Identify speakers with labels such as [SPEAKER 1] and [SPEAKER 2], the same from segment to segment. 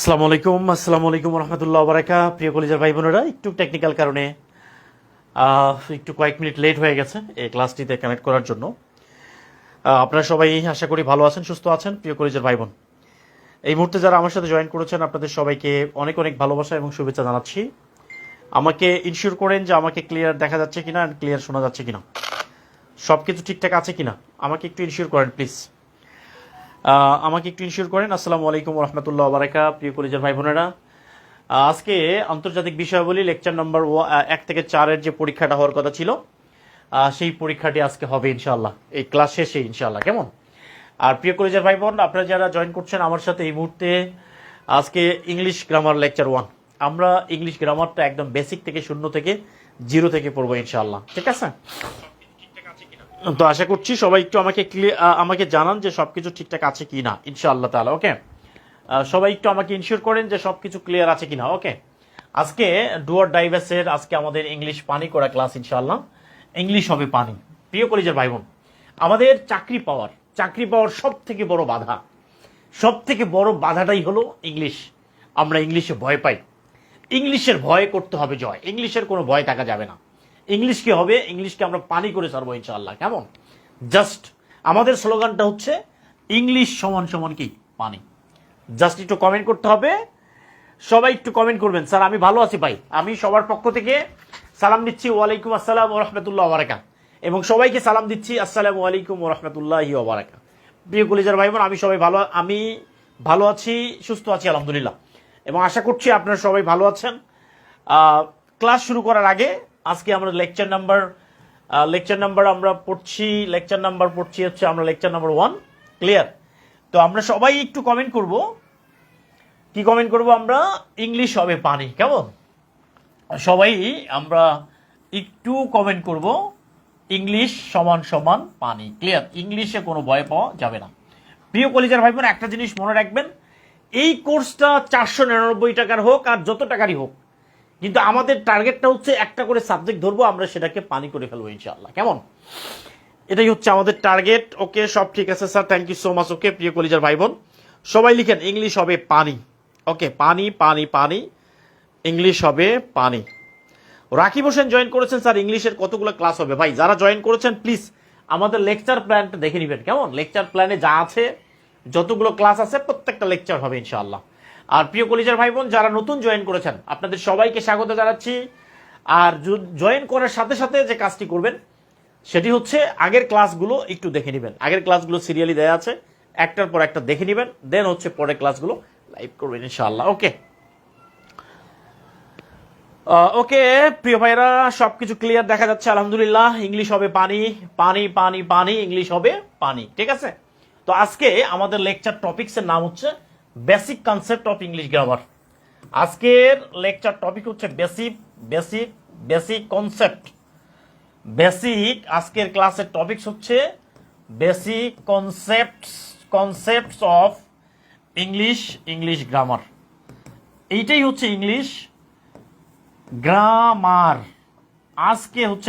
[SPEAKER 1] আসসালামু আলাইকুম রহমতুল্লাহ বারাকাতুহু। প্রিয় কলেজের ভাই বোনেরা, একটু টেকনিক্যাল কারণে একটু কয়েক মিনিট লেট হয়ে গেছে এই ক্লাসটিতে কানেক্ট করার জন্য। আপনারা সবাই আশা করি ভালো আছেন, সুস্থ আছেন। প্রিয় কলেজের ভাই বোন, এই মুহূর্তে যারা আমার সাথে জয়েন করেছেন আপনাদের সবাইকে অনেক অনেক ভালোবাসা এবং শুভেচ্ছা জানাচ্ছি। আমাকে ইনশিওর করেন যে আমাকে ক্লিয়ার দেখা যাচ্ছে কিনা, ক্লিয়ার শোনা যাচ্ছে কিনা, সব কিছু ঠিকঠাক আছে কিনা আমাকে একটু ইনশিওর করেন প্লিজ। আমাকে একটু ইনশিওর করেন। আসসালামু আলাইকুম রহমতুল্লাহ বারাকাতুহু। প্রিয় কলেজের ভাই বোনেরা, আজকে আন্তর্জাতিক বিষয়াবলী লেকচার নম্বর 1 থেকে 4-এর যে পরীক্ষাটা হওয়ার কথা ছিল, সেই পরীক্ষাটি আজকে হবে ইনশাআল্লাহ, এই ক্লাস শেষে ইনশাআল্লাহ। কেমন? আর প্রিয় কলেজের ভাই বোন, আপনারা যারা জয়েন করছেন আমার সাথে এই মুহূর্তে, আজকে ইংলিশ গ্রামার লেকচার 1। আমরা ইংলিশ গ্রামারটা একদম বেসিক থেকে, শূন্য থেকে, জিরো থেকে পড়বো ইনশাআল্লাহ। ঠিক আছে? তো আশা করছি সবাই একটু আমাকে জানান যে সবকিছু ঠিকঠাক আছে কি না ইনশাআল্লাহ তাআলা। ওকে, সবাই একটু আমাকে ইনশিওর করেন যে সবকিছু ক্লিয়ার আছে কিনা। ওকে, আজকে ডুয়ার ডাইভার্সের আজকে আমাদের ইংলিশ পানি করা ক্লাস ইনশাআল্লাহ। ইংলিশ হবে পানি। প্রিয় কলেজের ভাই বোন, আমাদের চাকরি পাওয়ার সব থেকে বড় বাধা, সব থেকে বড় বাধাটাই হলো ইংলিশ। আমরা ইংলিশে ভয় পাই। ইংলিশের ভয় করতে হবে জয়। ইংলিশের কোনো ভয় থাকা যাবে না। ইংলিশ কি হবে? ইংলিশকে আমরা পানি করে ছাড়বো ইনশাআল্লাহ। কেমন? জাস্ট আমাদের স্লোগানটা হচ্ছে ইংলিশ সমান সমান কি পানি। জাস্ট একটু কমেন্ট করতে হবে। সবাই একটু কমেন্ট করবেন, স্যার আমি ভালো আছি ভাই। আমি সবার পক্ষ থেকে সালাম দিচ্ছি, ওয়ালাইকুম আসসালাম ওয়া রাহমাতুল্লাহি ওয়া বারাকাতুহু, এবং সবাইকে সালাম দিচ্ছি, আসসালামু আলাইকুম ওয়া রাহমাতুল্লাহি ওয়া বারাকাতুহু। প্রিয় কলেজের ভাই বোন, আমি ভালো আছি, সুস্থ আছি আলহামদুলিল্লাহ, এবং আশা করছি আপনারা সবাই ভালো আছেন। ক্লাস শুরু করার আগে আজকে আমরা লেকচার নাম্বার আমরা পড়ছি হচ্ছে আমরা লেকচার নাম্বার 1। ক্লিয়ার? তো আমরা সবাই একটু কমেন্ট করব। কি কমেন্ট করব আমরা? ইংলিশ হবে পানি। কেমন? সবাই আমরা একটু কমেন্ট করব, ইংলিশ সমান সমান পানি। ক্লিয়ার? ইংলিশে কোনো ভয় পাওয়া যাবে না। প্রিয় কলেজের ভাই বোন, একটা জিনিস মনে রাখবেন, এই কোর্সটা 499 টাকার হোক আর যত টাকারই হোক, কিন্তু আমাদের টার্গেটটা হচ্ছে একটা করে সাবজেক্ট ধরবো, আমরা সেটাকে পানি করে ফেলবো ইনশাআল্লাহ। কেমন? এটাই হচ্ছে আমাদের টার্গেট। ওকে, সব ঠিক আছে sir, thank you so much. Okay, প্রিয় কলেজের ভাই বোন, সবাই লিখেন ইংলিশ হবে পানি। ওকে, পানি পানি পানি, ইংলিশ হবে পানি। রাকিব হোসেন জয়েন করেছেন, স্যার ইংলিশের কতগুলো ক্লাস হবে? ভাই যারা জয়েন করেছেন প্লিজ আমাদের লেকচার প্ল্যানটা দেখে নেবেন। কেমন? লেকচার প্ল্যানে যা আছে, যতগুলো ক্লাস আছে, প্রত্যেকটা লেকচার হবে ইনশাআল্লাহ। আর প্রিয় কলেজের ভাই বোন, যারা নতুন জয়েন করেছেন আপনাদের সবাইকে স্বাগত জানাচ্ছি। আর জয়েন করার সাথে সাথে যে কাজটি করবেন সেটি হচ্ছে আগের ক্লাসগুলো একটু দেখে নেবেন। আগের ক্লাসগুলো সিরিয়ালি দেওয়া আছে, একটার পর একটা দেখে নেবেন, দেন হচ্ছে পরের ক্লাসগুলো লাইভ করবেন ইনশাআল্লাহ। ওকে ওকে প্রিয় ভাইরা, সবকিছু ক্লিয়ার দেখা যাচ্ছে আলহামদুলিল্লাহ। ইংলিশ হবে পানি পানি পানি পানি, ইংলিশ হবে পানি। ঠিক আছে? তো আজকে আমাদের লেকচার টপিকসের নাম হচ্ছে basic concept of English grammar. আজকের লেকচার টপিক হচ্ছে বেসিক কনসেপ্ট। আজকের ক্লাসের টপিকস হচ্ছে basic concepts of English grammar. এইটাই হচ্ছে ইংলিশ গ্রামার। আজকে হচ্ছে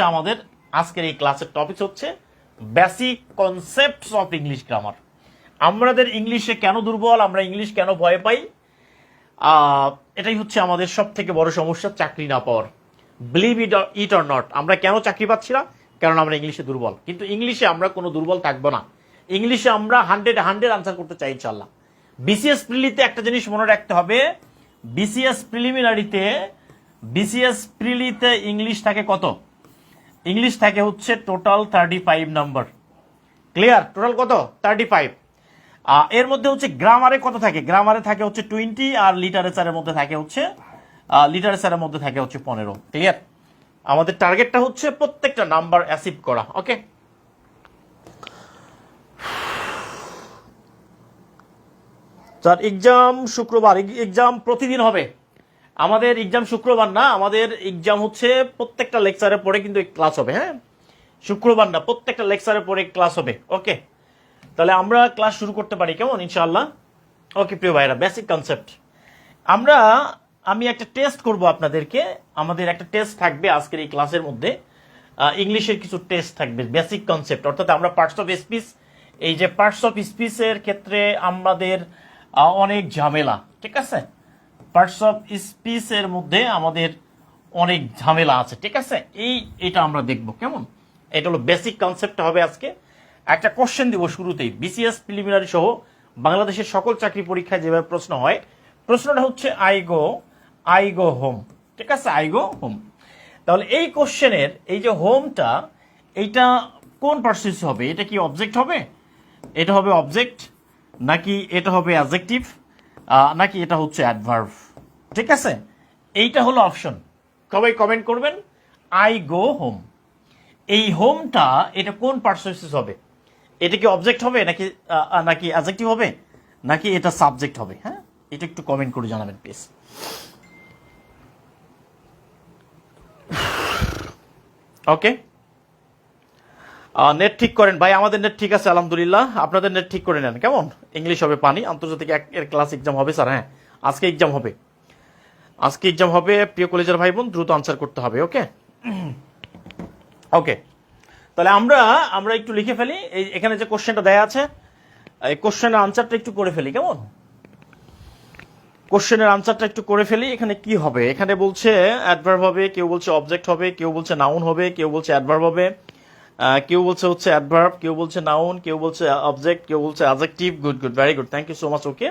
[SPEAKER 1] আজকের এই ক্লাসের টপিকস হচ্ছে basic concepts of English grammar. আমাদের ইংলিশে কেন দুর্বল, আমরা ইংলিশ কেন ভয় পাই, এটাই হচ্ছে আমাদের সব থেকে বড় সমস্যা, চাকরি না পাওয়ার। বিলিভ ইট অর নট, আমরা কেন চাকরি পাচ্ছি না? কারণ আমরা ইংলিশে দুর্বল। কিন্তু ইংলিশে আমরা কোনো দুর্বল থাকবো না। ইংলিশে আমরা 100 আনসার করতে চাই ইনশাল্লাহ। বিসিএস প্রিলিতে একটা জিনিস মনে রাখতে হবে, বিসিএস প্রিলিতে ইংলিশ থাকে কত? ইংলিশ থাকে হচ্ছে টোটাল 35 নাম্বার। ক্লিয়ার? টোটাল কত? 35। এর মধ্যে হচ্ছে গ্রামারে কত থাকে? গ্রামারে থাকে হচ্ছে 20, আর লিটারেচারের মধ্যে থাকে হচ্ছে 15। ক্লিয়ার? আমাদের টার্গেটটা হচ্ছে প্রত্যেকটা নাম্বার অ্যাচিভ করা। ওকে, স্যার এক্সাম শুক্রবার, এক্সাম প্রতিদিন হবে। আমাদের এক্সাম শুক্রবার না, আমাদের এক্সাম হচ্ছে প্রত্যেকটা লেকচারের পরে কিন্তু ক্লাস হবে। হ্যাঁ, শুক্রবার না, প্রত্যেকটা লেকচারের পরে ক্লাস হবে। ওকে, তাহলে আমরা ক্লাস শুরু করতে পারি। কেমন? ইনশাআল্লাহ। ওকে প্রিয় ভাইরা, বেসিক কনসেপ্ট আমি একটা টেস্ট করব আপনাদেরকে। আমাদের একটা টেস্ট থাকবে আজকের এই ক্লাসের মধ্যে। ইংলিশের কিছু টেস্ট থাকবে, বেসিক কনসেপ্ট, অর্থাৎ আমরা পার্টস অফ স্পিচ, এই যে পার্টস অফ স্পিচের ক্ষেত্রে আমাদের অনেক ঝামেলা। ঠিক আছে? পার্টস অফ স্পিচের মধ্যে আমাদের অনেক ঝামেলা আছে, ঠিক আছে। এটা আমরা দেখব কেমন। এটা হলো বেসিক কনসেপ্টটা হবে আজকে। একটা কোশ্চেন দিব শুরুতেই, বিসিএস প্রিলিমিনারি সহ বাংলাদেশের সকল চাকরি পরীক্ষায় যেভাবে প্রশ্ন হয়, প্রশ্নটা হচ্ছে আই গো হোম, ঠিক আছে, আই গো হোম। তাহলে এই কোশ্চেনের এই যে হোমটা, এইটা কোন পার্সিস হবে? এটা কি অবজেক্ট হবে? এটা হবে অবজেক্ট, নাকি এটা হবে অ্যাডজেক্টিভ, নাকি এটা হচ্ছে অ্যাডভার্ব? ঠিক আছে, এইটা হলো অপশন। সবাই কমেন্ট করবেন আই গো হোম। এই হোমটা এটা কোন পার্সিস হবে? এটা কি অবজেক্ট হবে, নাকি নাকি অ্যাডজেক্টিভ হবে, নাকি এটা সাবজেক্ট হবে? হ্যাঁ, এটা একটু কমেন্ট করে জানাবেন প্লিজ। ওকে, নেট ঠিক করেন ভাই। আমাদের নেট ঠিক আছে আলহামদুলিল্লাহ, আপনাদের নেট ঠিক করে নেন কেমন। ইংলিশ হবে পানি, আন্তর্জাতিক এর ক্লাস এক্সাম হবে স্যার। হ্যাঁ, আজকে এক্সাম হবে, আজকে এক্সাম হবে। প্রিয় কলেজের ভাই বোন, দ্রুত আনসার করতে হবে। ওকে ওকে, তাহলে আমরা একটু লিখে ফেলি। এখানে যে কোশ্চেনটা দেয়া আছে, এই কোশ্চেনের আনসারটা একটু করে ফেলি কেমন। কোশ্চেনের আনসারটা একটু করে ফেলি। এখানে কি হবে? এখানে বলছে অ্যাডভার্ব হবে, কেউ বলছে অবজেক্ট হবে, কেউ বলছে নাউন হবে, কেউ বলছে অ্যাডভার্ব হবে, কেউ বলছে হচ্ছে অ্যাডভার্ব, কেউ বলছে নাউন, কেউ বলছে অবজেক্ট, কেউ বলছে adjective. Good good, very good, thank you so much. Okay,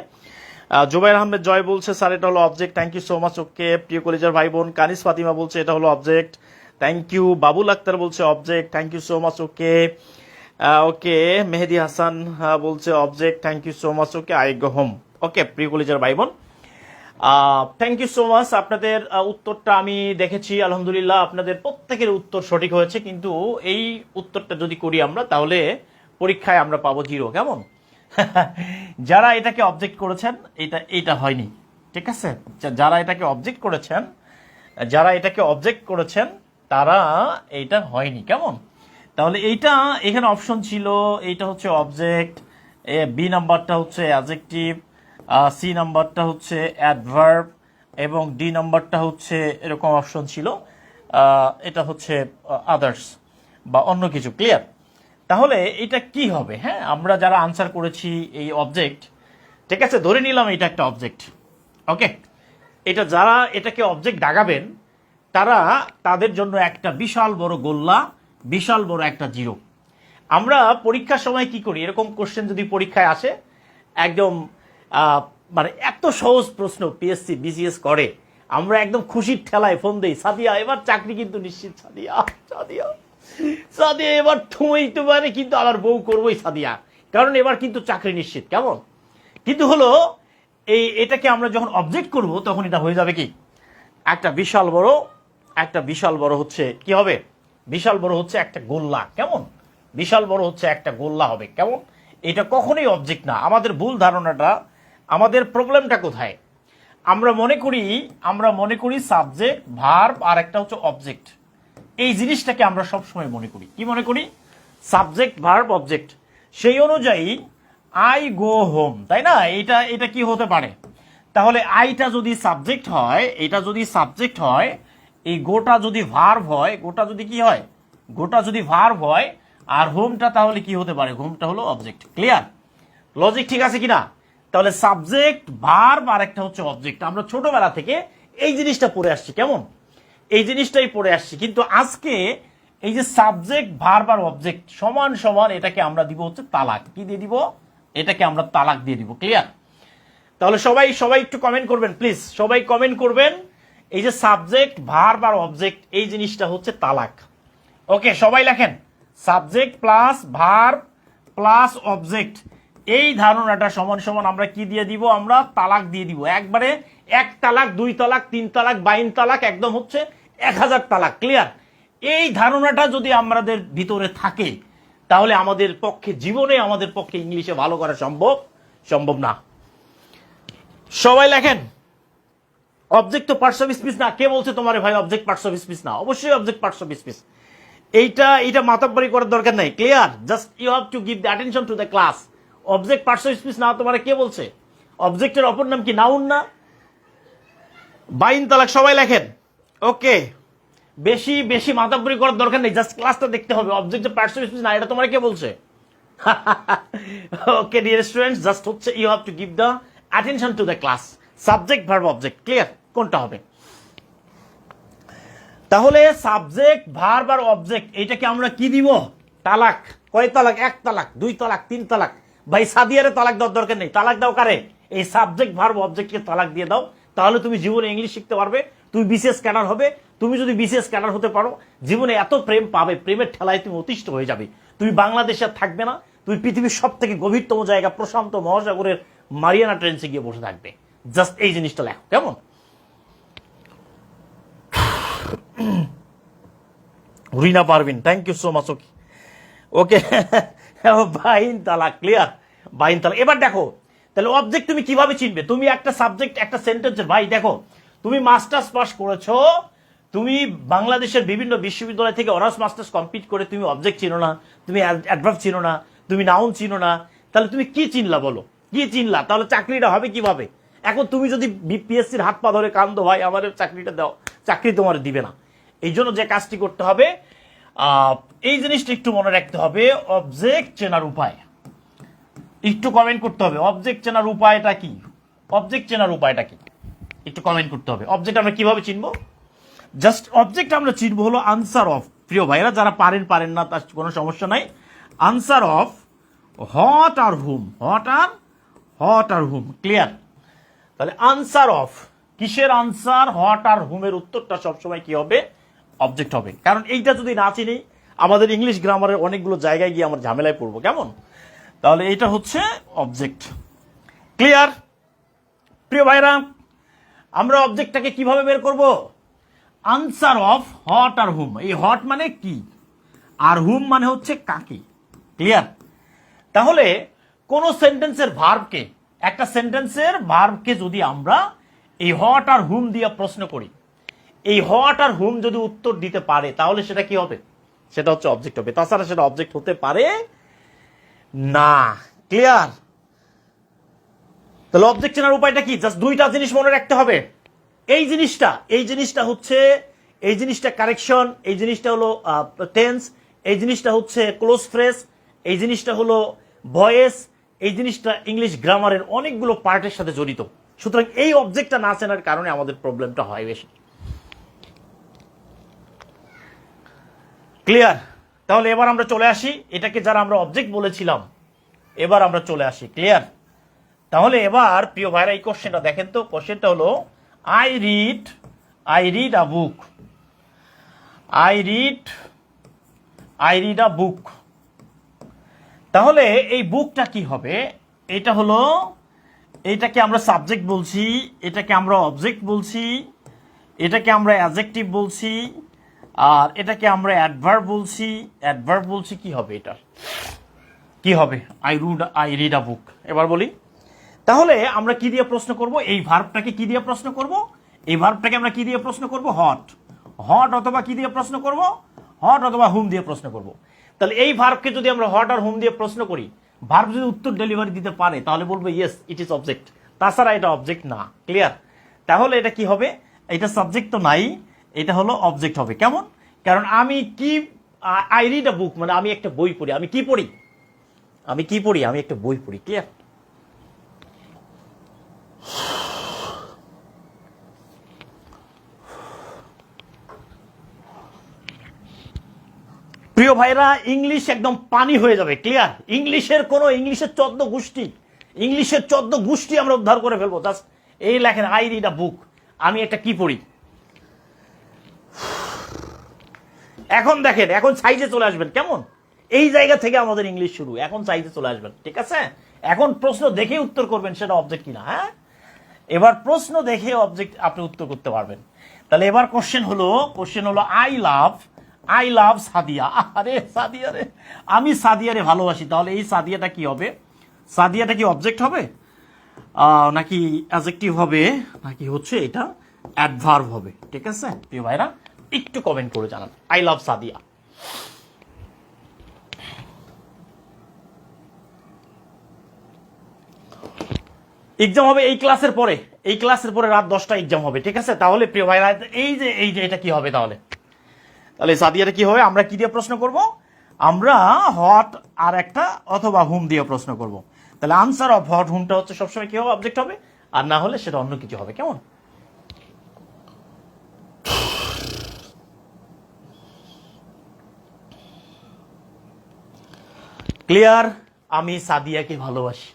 [SPEAKER 1] Jubair Ahmed Joy বলছে স্যার এটা হলো object, thank you so much. Okay, প্রিয় কলেজের ভাই বোন কানিস ফাতিমা বলছে এটা হলো object, thank you. Babul Akhtar বলছে object, thank you so much. Okay okay, Mehedi Hasan বলছে object, thank you so much. Okay, I go home. Okay, প্রিয় কলেজের ভাই বোন, থ্যাংক ইউ সো মাচ। আপনাদের উত্তরটা আমি দেখেছি, আলহামদুলিল্লাহ আপনাদের প্রত্যেকের উত্তর সঠিক হয়েছে, কিন্তু এই উত্তরটা যদি করি আমরা, তাহলে পরীক্ষায় আমরা পাবো 0 কেমন। যারা এটাকে অবজেক্ট করেছেন, এটা হয়নি, ঠিক আছে। যারা এটাকে অবজেক্ট করেছেন তারা এইটা হয়নি কেমন। তাহলে এইটা এখানে অপশন ছিল, এইটা হচ্ছে অবজেক্ট, বি নাম্বারটা হচ্ছে অ্যাডজেক্টিভ, সি নাম্বারটা হচ্ছে অ্যাডভার্ব, এবং ডি নাম্বারটা হচ্ছে এরকম অপশন ছিল, এটা হচ্ছে আদার্স বা অন্য কিছু। ক্লিয়ার? তাহলে এটা কি হবে? হ্যাঁ, আমরা যারা আনসার করেছি এই অবজেক্ট, ঠিক আছে, ধরে নিলাম এটা একটা অবজেক্ট। ওকে, এটা যারা এটাকে অবজেক্ট দাগাবেন, তাদের জন্য একটা বিশাল বড় গোল্লা, বিশাল বড় একটা 0। আমরা পরীক্ষার সময় কি করি, এরকম কোশ্চেন যদি পরীক্ষায় আসে, একদম মানে এত সহজ প্রশ্ন পিএসসি বিসিএস করে, আমরা একদম খুশির ঠেলায় ফোন দেই, সাদিয়া এবার চাকরি কিন্তু নিশ্চিত, সাদিয়া সাদিয়া সাদিয়া এবার তুমি মানে কিন্তু আমার বউ করবোই সাদিয়া, কারণ এবার কিন্তু চাকরি নিশ্চিত কেমন। কিন্তু হলো এটাকে আমরা যখন অবজেক্ট করব, তখন এটা হয়ে যাবে কি একটা বিশাল বড় হচ্ছে কি হবে, বিশাল বড় হচ্ছে একটা গোল্লা কেমন, বিশাল বড় হচ্ছে একটা গোল্লা হবে কেমন। এটা কখনোই অবজেক্ট না। আমাদের ভুল ধারণাটা, আমাদের প্রবলেমটা কোথায়? আমরা মনে করি সাবজেক্ট, ভার্ব আর একটা হচ্ছে অবজেক্ট। এই জিনিসটাকে আমরা সবসময় মনে করি, কি মনে করি? Subject, verb, object. সেই অনুযায়ী আই গো হোম, তাই না? এটা কি হতে পারে? তাহলে আইটা যদি সাবজেক্ট হয়, এটা যদি সাবজেক্ট হয়, এই গোটা যদি ভার্ব হয়, গোটা যদি ভার্ব হয়, আর হোমটা তাহলে কি হতে পারে? হোমটা হলো অবজেক্ট। ক্লিয়ার? লজিক ঠিক আছে কিনা? তাহলে সাবজেক্ট, ভার্ব আর একটা হচ্ছে অবজেক্ট। আমরা ছোটবেলা থেকে এই জিনিসটা পড়ে আসছি কেমন, এই জিনিসটাই পড়ে আসছি। কিন্তু আজকে এই যে সাবজেক্ট, ভার্ব আর অবজেক্ট সমান সমান, এটাকে আমরা দিব হচ্ছে তালাক। কি দিয়ে দিব? এটাকে আমরা তালাক দিয়ে দিব। ক্লিয়ার? তাহলে সবাই একটু কমেন্ট করবেন প্লিজ, সবাই কমেন্ট করবেন। এই যে সাবজেক্ট, ভার্ব আর অবজেক্ট, এই জিনিসটা হচ্ছে তালাক। ওকে, সবাই লেখেন subject plus verb plus object, এই ধারণাটা সমান সমান আমরা কি দিয়ে দিব? আমরা তালাক দিয়ে দিব। একবারে 1 তালাক, 2 তালাক, 3 তালাক, 22 তালাক, একদম হচ্ছে 1000 তালাক। ক্লিয়ার? এই ধারণাটা যদি আমাদের ভিতরে থাকে, তাহলে আমাদের পক্ষে ইংলিশে ভালো করা সম্ভব না। সবাই লেখেন অবজেক্ট তো পার্টস অফ স্পিচ না। কে বলছে তোমার ভাই অবজেক্ট পার্টস অফ স্পিচ না? অবশ্যই অবজেক্ট পার্টস অফ স্পিচ। এইটা মাতাব্বরি করার দরকার নাই। Clear? Just you have to give the attention to the class. Object parts of speech না তোমার কে বলছে? অবজেক্টের অপর নাম কি? নাউন না? 22 তালাক সবাই লেখেন। ওকে, বেশি মাতাব্বরি করার দরকার নেই, জাস্ট ক্লাসটা দেখতে হবে। অবজেক্ট পার্টস অফ স্পিচ না, এটা তোমার কে বলছে? ওকে ডিয়ার স্টুডেন্টস, জাস্ট হচ্ছে you have to give the attention to the class. Subject verb object, clear? কোনটা হবে? তাহলে সাবজেক্ট ভার্ব আর অবজেক্ট এটাকে আমরা কি দিব? তালাক। কয় তালাক? 1 তালাক, 2 তালাক, 3 তালাক। ভাই সাদিয়ারে তালাক দেওয়ার দরকার নেই, তালাক দাও কারে? এই সাবজেক্ট ভার্ব অবজেক্টকে তালাক দিয়ে দাও, তাহলে তুমি জীবনে ইংলিশ শিখতে পারবে, তুমি বিসিএস ক্যাডার হবে। তুমি যদি বিসিএস ক্যাডার হতে পারো, জীবনে এত প্রেম পাবে, প্রেমের ঠেলায় তুমি অতিষ্ঠ হয়ে যাবে। তুমি বাংলাদেশে আর থাকবে না, তুমি পৃথিবীর সব থেকে গভীরতম জায়গা প্রশান্ত মহাসাগরের মারিয়ানা ট্রেন্সে গিয়ে বসে থাকবে। জাস্ট এই জিনিসটা লেখো, কেমন? Rina Parvin, thank you so much. Okay okay, বাইন তালাক, ক্লিয়ার? বাইন তালাক। এবার দেখো, তাহলে অবজেক্ট তুমি কিভাবে চিনবে? তুমি একটা সাবজেক্ট, একটা সেন্টেন্সের, ভাই দেখো, তুমি মাস্টার্স পাস করেছো, তুমি বাংলাদেশের বিভিন্ন বিশ্ববিদ্যালয় থেকে অনার্স মাস্টার্স কমপ্লিট করে তুমি অবজেক্ট চিনো না, তুমি অ্যাডভার্ব চিনো না, তুমি নাউন চিনো না, তাহলে তুমি কি চিনলা বলো? কি চিনলা? তাহলে চাকরিটা হবে কিভাবে? এখন তুমি যদি বিপিএসসির হাত পা ধরে কান্দো, ভাই আমার চাকরিটা দাও, চাকরি তোমার দিবে না। এই জন্য যে কাজটি করতে হবে, এই জিনিসটা একটু মনে রাখতে হবে, অবজেক্ট চেনার উপায় একটু কমেন্ট করতে হবে। অবজেক্ট চেনার উপায়টা কি? অবজেক্ট চেনার উপায়টা কি একটু কমেন্ট করতে হবে। অবজেক্ট আমরা কিভাবে চিনবো? জাস্ট অবজেক্ট আমরা চিনবো হলো আনসার অফ। প্রিয় ভাইরা, যারা পারেন না তার কোনো সমস্যা নাই। আনসার অফ হট আর হুম, হট আর হুম, ক্লিয়ার? তাহলে আনসার অফ কিসের আনসার? হট আর হুমের উত্তরটা সবসময় কি হবে? অবজেক্ট হবে। কারণ এইটা যদি না চিনি, আমাদের ইংলিশ গ্রামারের অনেকগুলো জায়গায় গিয়ে আমরা ঝামেলায় পড়বো, কেমন? তাহলে এটা হচ্ছে অবজেক্ট, ক্লিয়ার? প্রিয় ভাইরা, আমরা অবজেক্টটাকে কিভাবে বের করব? আনসার অফ হট আর হুম। এই হট মানে কি, আর হুম মানে হচ্ছে কাকে, ক্লিয়ার? তাহলে কোন সেন্টেন্সের ভার্বকে, একটা সেন্টেন্সের ভার্বকে যদি আমরা এই হট আর হুম দিয়ে প্রশ্ন করি, এই হট আর হুম যদি উত্তর দিতে পারে, তাহলে সেটা কি হবে? সেটা হচ্ছে অবজেক্ট হবে। তাছাড়া সেটা অবজেক্ট হতে পারে না, ক্লিয়ার? তাহলে অবজেক্ট চেনার উপায়টা কি? জাস্ট দুইটা জিনিস মনে রাখতে হবে। এই জিনিসটা হচ্ছে, এই জিনিসটা কারেকশন, এই জিনিসটা হলো টেন্স, এই জিনিসটা হচ্ছে ক্লোজ ফ্রেজ, এই জিনিসটা হলো ভয়েস, এই জিনিসটা ইংলিশ গ্রামারের অনেকগুলো পার্টের সাথে জড়িত। সুতরাং এই অবজেক্টটা না চেনার কারণে আমাদের প্রবলেমটা হয় বেশি, ক্লিয়ার? তাহলে এবার আমরা চলে আসি, এটাকে যারা আমরা অবজেক্ট বলেছিলাম, এবার আমরা চলে আসি, ক্লিয়ার? তাহলে এবার প্রিয় ভাইরা এই কোশ্চেনটা দেখেন তো। কোশ্চেনটা হলো I read a book, I read a book. তাহলে এই বুকটা কি হবে? এটা হলো, এটাকে আমরা সাবজেক্ট বলছি, এটাকে আমরা অবজেক্ট বলছি, এটাকে আমরা অ্যাডজেক্টিভ বলছি, আর এটাকে আমরা অ্যাডভার্ব বলছি। কি হবে এটা? কি হবে? আই রিড আ বুক। এবার বলি, তাহলে আমরা কি দিয়ে প্রশ্ন করব? এই ভার্বটাকে কি দিয়ে প্রশ্ন করব? এই ভার্বটাকে আমরা কি দিয়ে প্রশ্ন করব? হট অথবা কি দিয়ে প্রশ্ন করব? হট অথবা হুম দিয়ে প্রশ্ন করব। তাহলে এই ভার্বকে যদি আমরা হট আর হুম দিয়ে প্রশ্ন করি, ভার্ব যদি উত্তর ডেলিভারি দিতে পারে, তাহলে বলবো ইয়েস ইট ইজ অবজেক্ট। তাছাড়া এটা অবজেক্ট না, ক্লিয়ার? তাহলে এটা কি হবে? এটা সাবজেক্ট তো নাই, এটা হলো অবজেক্ট হবে। কেমন? কারণ আমি কি, আই রিড আ বুক মানে আমি একটা বই পড়ি। আমি কি পড়ি? আমি একটা বই পড়ি, ক্লিয়ার? প্রিয় ভাইরা, ইংলিশ একদম পানি হয়ে যাবে, ক্লিয়ার? ইংলিশের 14 গোষ্ঠী আমরা উদ্ধার করে ফেলবো। জাস্ট এই লেখেন আই রিড আ বুক, আমি একটা কি পড়ি। এখন দেখেন, এখন সাইজে চলে আসবেন, কেমন? এই জায়গা থেকে আমাদের ইংলিশ শুরু, এখন সাইজে চলে আসবেন, ঠিক আছে? এখন প্রশ্ন দেখে উত্তর করবেন সেটা অবজেক্ট কিনা, হ্যাঁ? এবার প্রশ্ন দেখে অবজেক্ট আপনি উত্তর করতে পারবেন। তাহলে এবার কোশ্চেন হলো আই লাভ সাদিয়া। আরে সাদিয়া রে, আমি সাদিয়ারে ভালোবাসি। তাহলে এই সাদিয়াটা কি হবে? সাদিয়াটা কি অবজেক্ট হবে, নাকি অ্যাডজেক্টিভ হবে, নাকি হচ্ছে এটা অ্যাডভার্ব হবে? ঠিক আছে প্রিয় ভাইরা, একটু কমেন্ট করে জানান আই লাভ সাদিয়া। এক্সাম হবে এই ক্লাসের পরে রাত 10টা এক্সাম হবে, ঠিক আছে? তাহলে প্রিয় ভাইরা, এই যে এটা কি হবে? তাহলে সাদিয়াটা কি হবে? আমরা কি দিয়ে প্রশ্ন করব? আমরা হট আর একটা অথবা হুম দিয়ে প্রশ্ন করব। তাহলে আনসার অফ হট হুমটা হচ্ছে সবসময় কি হবে? অবজেক্ট হবে। আর না হলে সেটা অন্য কিছু হবে। কেমন? ক্লিয়ার? আমি সাদিয়াকে ভালোবাসি।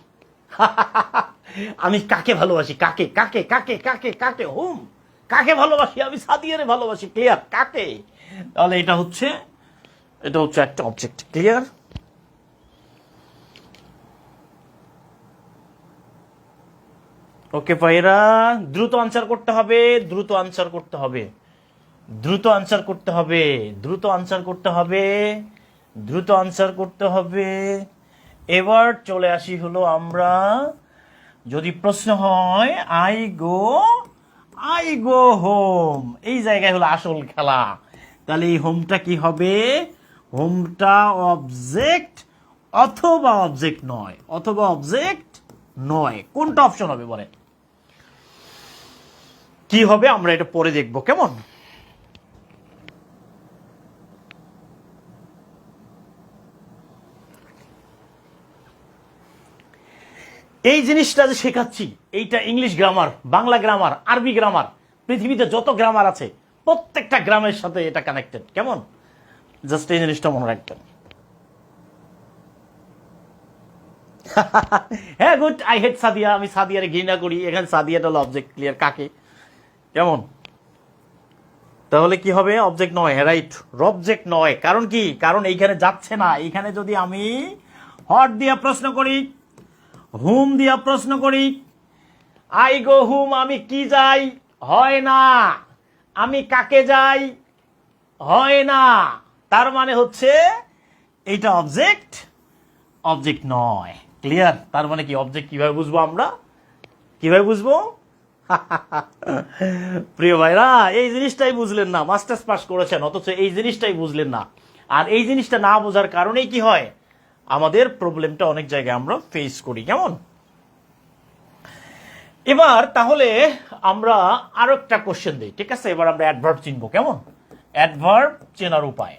[SPEAKER 1] আমি কাকে ভালোবাসি? কাকে কাকে কাকে কাকে কাকে হুম কাকে ভালোবাসি? আমি সাদিয়ারে ভালোবাসি। ক্লিয়ার? কাকে? তাহলে এটা হচ্ছে একটা অবজেক্ট। ক্লিয়ার? ওকে ভাইরা, দ্রুত আনসার করতে হবে, দ্রুত আনসার করতে হবে, দ্রুত আনসার করতে হবে, দ্রুত আনসার করতে হবে, দ্রুত আনসার করতে হবে। এবার চলে আসি হলো আমরা, যদি প্রশ্ন হয় আই গো হোম, এই জায়গায় হলো আসল খেলা। তাহলে এই হোমটা কি হবে? হোমটা অবজেক্ট অথবা অবজেক্ট নয়, অথবা অবজেক্ট নয়। কোনটা অপশন হবে বলেন? কি হবে আমরা এটা পরে দেখবো। কেমন? এই জিনিসটা যে শেখাচ্ছি, এইটা ইংলিশ গ্রামার, বাংলা গ্রামার, আরবি গ্রামার, পৃথিবীতে যত গ্রামার আছে প্রত্যেকটা গ্রামের সাথে এটা কানেক্টেড। কেমন? জাস্ট এই জিনিসটা মনে রাখবেন। হ্যাঁ গুড, আই হেট সাদিয়া, আমি সাদিয়ারে ঘৃণা করি। এখানে সাদিয়াটা হলো অবজেক্ট। ক্লিয়ার? কাকে? কেমন? তাহলে কি হবে? অবজেক্ট নয়। রাইট, অবজেক্ট নয়। কারণ কি? কারণ এইখানে যাচ্ছে না। এইখানে যদি আমি হট দিয়া প্রশ্ন করি, হুম দিয়া প্রশ্ন করি, আই গো হুম, আমি কি যাই, হয় না। আমি কাকে যাই, হয় না। তার মানে হচ্ছে এইটা অবজেক্ট, অবজেক্ট নয়। ক্লিয়ার? তার মানে কি অবজেক্ট কিভাবে বুঝবো আমরা? কিভাবে বুঝবো? প্রিয় ভাইরা, এই জিনিসটাই বুঝলেন না। মাস্টার্স পাস করেছেন অথচ এই জিনিসটাই বুঝলেন না। আর এই জিনিসটা না বোঝার কারণেই কি হয়, আমাদের প্রবলেমটা অনেক জায়গায় আমরা ফেস করি। কেমন? এবার তাহলে আমরা আরো একটা কোশ্চেন দিই। ঠিক আছে? এবার আমরা অ্যাডভার্ব চিনবো। কেমন? অ্যাডভার্ব চেনার উপায়।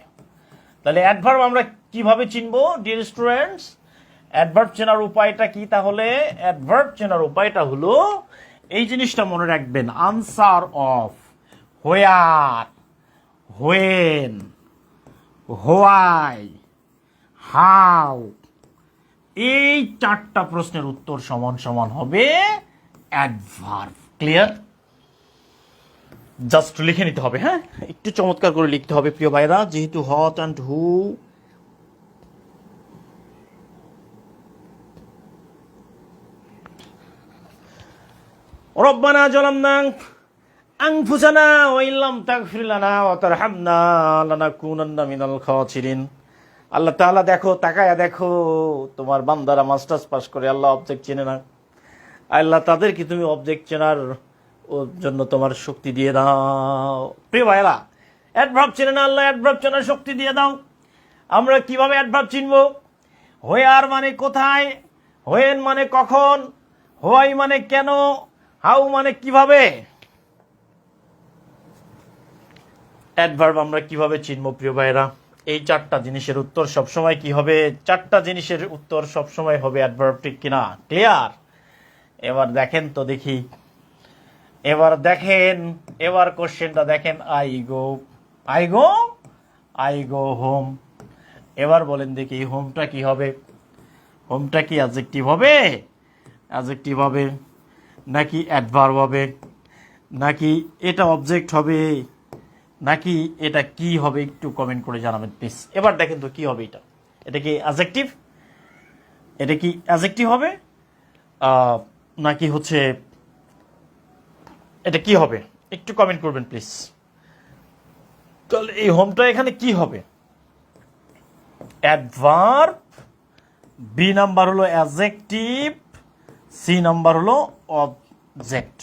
[SPEAKER 1] তাহলে অ্যাডভার্ব আমরা কিভাবে চিনবো ডিয়ার স্টুডেন্টস? অ্যাডভার্ব চেনার উপায়টা কি? তাহলে অ্যাডভার্ব চেনার উপায়টা হলো এই জিনিসটা মনে রাখবেন। Answer of, where, when, why, how, এই চারটা প্রশ্নের উত্তর সমান সমান হবে অ্যাডভার্ব। ক্লিয়ার? জাস্ট লিখে নিতে হবে। হ্যাঁ, একটু চমৎকার করে লিখতে হবে প্রিয় ভাইরা, যেহেতু হট অ্যান্ড হু। রব্বানা জালামনা আনফুসানা ওয়া ইল্লাম তাগফির লানা ওয়া তারহামনা লানাকুনান্না মিনাল খাসিরিন। আল্লাহ তাআলা দেখো, তাকায়া দেখো, তোমার বান্দারা মাস্টার্স পাস করে আল্লাহ অবজেক্ট চেনে না। আল্লাহ তাদেরকে তুমি অবজেক্ট চেনার জন্য তোমার শক্তি দিয়ে দাও। প্রিয় ভাইরা, অ্যাডভার্ব চেনে না আল্লাহ, অ্যাডভার্ব চেনার শক্তি দিয়ে দাও। আমরা কিভাবে অ্যাডভার্ব চিনবো? হোয়ার মানে কোথায়, হোয়েন মানে কখন, হোয়াই মানে কেন, হাউ মানে কিভাবে। অ্যাডভার্ব আমরা কিভাবে চিনবো প্রিয় ভাইরা? এই চারটা জিনিসের উত্তর সবসময় কি হবে? চারটা জিনিসের উত্তর সবসময় হবে অ্যাডভার্ব। ঠিক কিনা? ক্লিয়ার? এবার দেখেন তো দেখি, এবার দেখেন, এবার কোশ্চেনটা দেখেন। I go, I go, I go home. এবার বলেন দেখি হোমটা কি হবে? হোমটা কি অ্যাডজেক্টিভ হবে, অ্যাডজেক্টিভ হবে, নাকি অ্যাডভার্ব হবে, নাকি এটা অবজেক্ট হবে, নাকি এটা কি হবে? একটু কমেন্ট করে জানাবেন প্লিজ। এবার দেখেন তো কি হবে এটা। এটা কি অ্যাডজেক্টিভ? এটা কি অ্যাডজেক্টিভ হবে নাকি হচ্ছে এটা কি হবে? একটু কমেন্ট করবেন প্লিজ। তাহলে এই হোমটা এখানে কি হবে? অ্যাডভার্ব, বি নাম্বার হলো অ্যাডজেক্টিভ, সি নাম্বার হলো অবজেক্ট।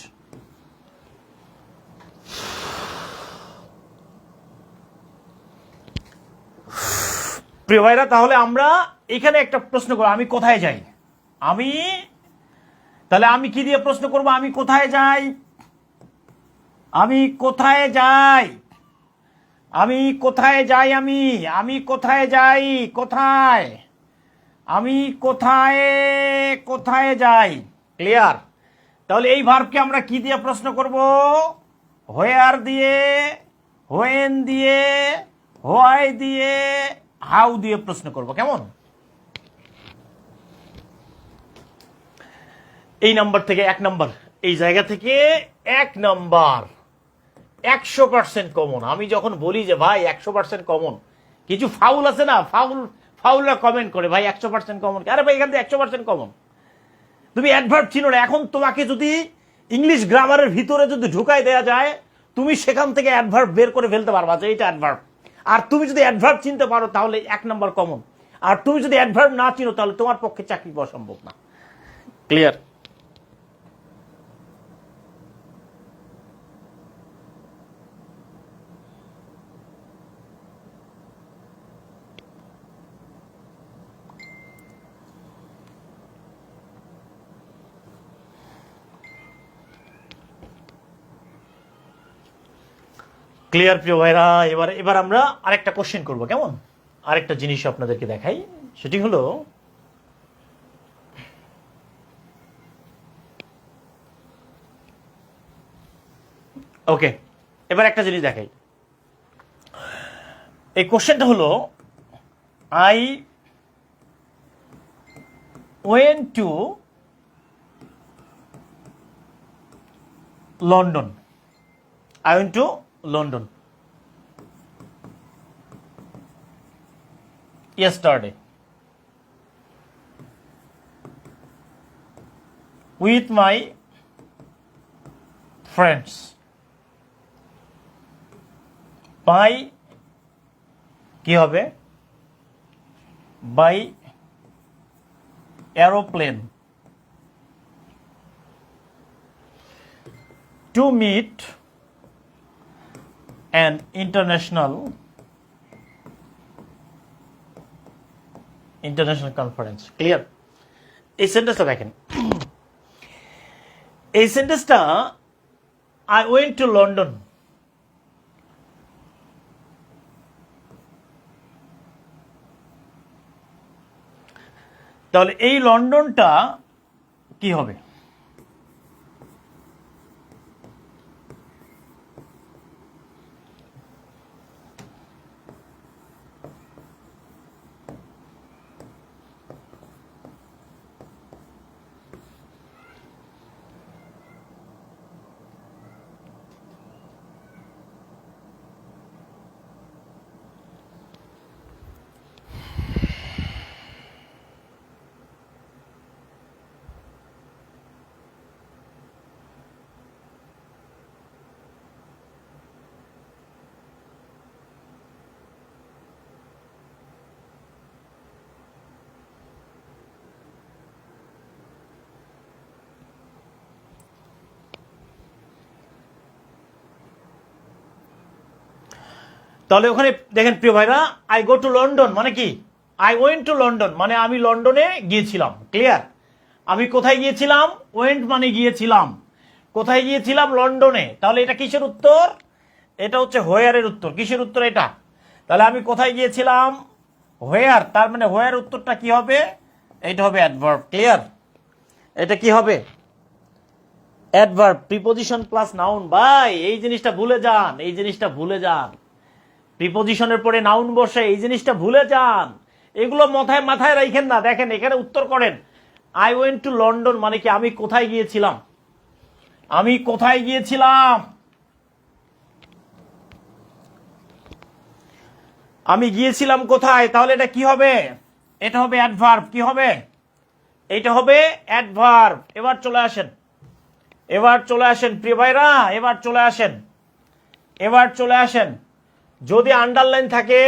[SPEAKER 1] প্রিয় ভাইরা, তাহলে আমরা এখানে একটা প্রশ্ন করব, আমি কোথায় যাই? আমি, তাহলে আমি কি দিয়ে প্রশ্ন করব? আমি কোথায় যাই, আমি কোথায় যাই, আমি কোথায় যাই, আমি কোথায় যাই, কোথায়, আমি কোথায়, কোথায় যাই। ক্লিয়ার? তাহলে এই ভার্বকে আমরা কি দিয়ে প্রশ্ন করব? হোয়ার দিয়ে, হোয়েন দিয়ে, হোয়াই দিয়ে, হাউ দিয়ে প্রশ্ন করব। কেমন? এই নাম্বার থেকে 1 নাম্বার, এই জায়গা থেকে 1 নাম্বার 100% কমন। আমি যখন বলি যে ভাই 100% কমন, কিছু ফাউল আছে না, ফাউলরা কমেন্ট করে ভাই 100% কমন। আরে ভাই এখান থেকে 100% কমন। তুমি অ্যাডভার্ব চিনো না, এখন তোমাকে যদি ইংলিশ গ্রামারের ভিতরে যদি ঢুকাই দেয়া যায়, তুমি সেখান থেকে অ্যাডভার্ব বের করে ফেলতে পারবা যে এইটা অ্যাডভার্ব। আর তুমি যদি অ্যাডভার্ব চিনতে পারো তাহলে 1 নাম্বার কমন। আর তুমি যদি অ্যাডভার্ব না চিনো তাহলে তোমার পক্ষে চাকরি পাওয়া সম্ভব না। ক্লিয়ার? ক্লিয়ার প্রিয় ভাইরা? এবার আমরা আরেকটা কোশ্চেন করব। কেমন? আরেকটা জিনিস আপনাদেরকে দেখাই, সেটি হলো ওকে, এবার একটা জিনিস দেখাই। এই কোশ্চেনটা হলো I went to London. I went to London yesterday with my friends by কি হবে? by aeroplane to meet an international conference. Clear? এই সেন্টেন্সটা দেখেন, এই সেন্টেন্সটা আই ওয়েন্ট টু লন্ডন, তাহলে এই লন্ডনটা কি হবে? তাহলে ওখানে দেখেন প্রিয় ভাইরা, আই গো টু লন্ডন মানে কি? আই ওয়েন্ট টু লন্ডন মানে আমি লন্ডনে গিয়েছিলাম। ক্লিয়ার? আমি কোথায় গিয়েছিলাম? ওয়েন্ট মানে গিয়েছিলাম। কোথায় গিয়েছিলাম? লন্ডনে। তাহলে এটা কিসের উত্তর? এটা হচ্ছে হোয়ারের উত্তর। কিসের উত্তর এটা? তাহলে আমি কোথায় গিয়েছিলাম? হোয়ার। তার মানে হোয়ার উত্তরটা কি হবে? এটা হবে অ্যাডভার্ব। ক্লিয়ার? এটা কি হবে? Adverb, preposition plus noun. ভাই এই জিনিসটা ভুলে যান, এই জিনিসটা ভুলে যান। প্রিপোজিশনের পরে নাউন বসে, এই জিনিসটা ভুলে যান। এগুলো মাথায় রাখেন না। দেখেন এখানে উত্তর করেন, আই ওয়েন্ট টু লন্ডন মানে কি? আমি কোথায় গিয়েছিলাম? আমি কোথায় গিয়েছিলাম? আমি গিয়েছিলাম কোথায়? তাহলে এটা কি হবে? এটা হবে অ্যাডভার্ব। কি হবে? এটা হবে অ্যাডভার্ব। এবার চলে আসেন, এবার চলে আসেন প্রিয় ভাইরা, এবার চলে আসেন, এবার চলে আসেন। যদি আন্ডারলাইন থাকে,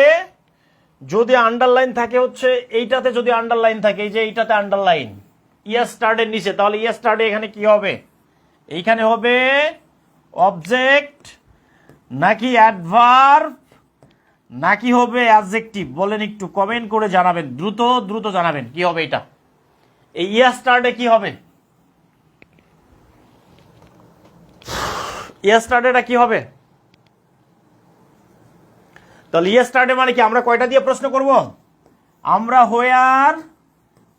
[SPEAKER 1] যদি আন্ডারলাইন থাকে হচ্ছে এইটাতে, যদি আন্ডারলাইন থাকে, এই যে এইটাতে আন্ডারলাইন ইয়েস্টারডের নিচে, তাহলে ইয়েস্টারডে এখানে কি হবে? এইখানে হবে অবজেক্ট নাকি অ্যাডভার্ব নাকি হবে অ্যাডজেক্টিভ? বলেন, একটু কমেন্ট করে জানাবেন, দ্রুত দ্রুত জানাবেন কি হবে এটা। এই ইয়েস্টারডে কি হবে? ইয়েস্টারডেটা কি হবে? তাহলে ইয়েস্টারডে মানে কি? আমরা কয়টা দিয়ে প্রশ্ন করব? আমরা হোয়ার,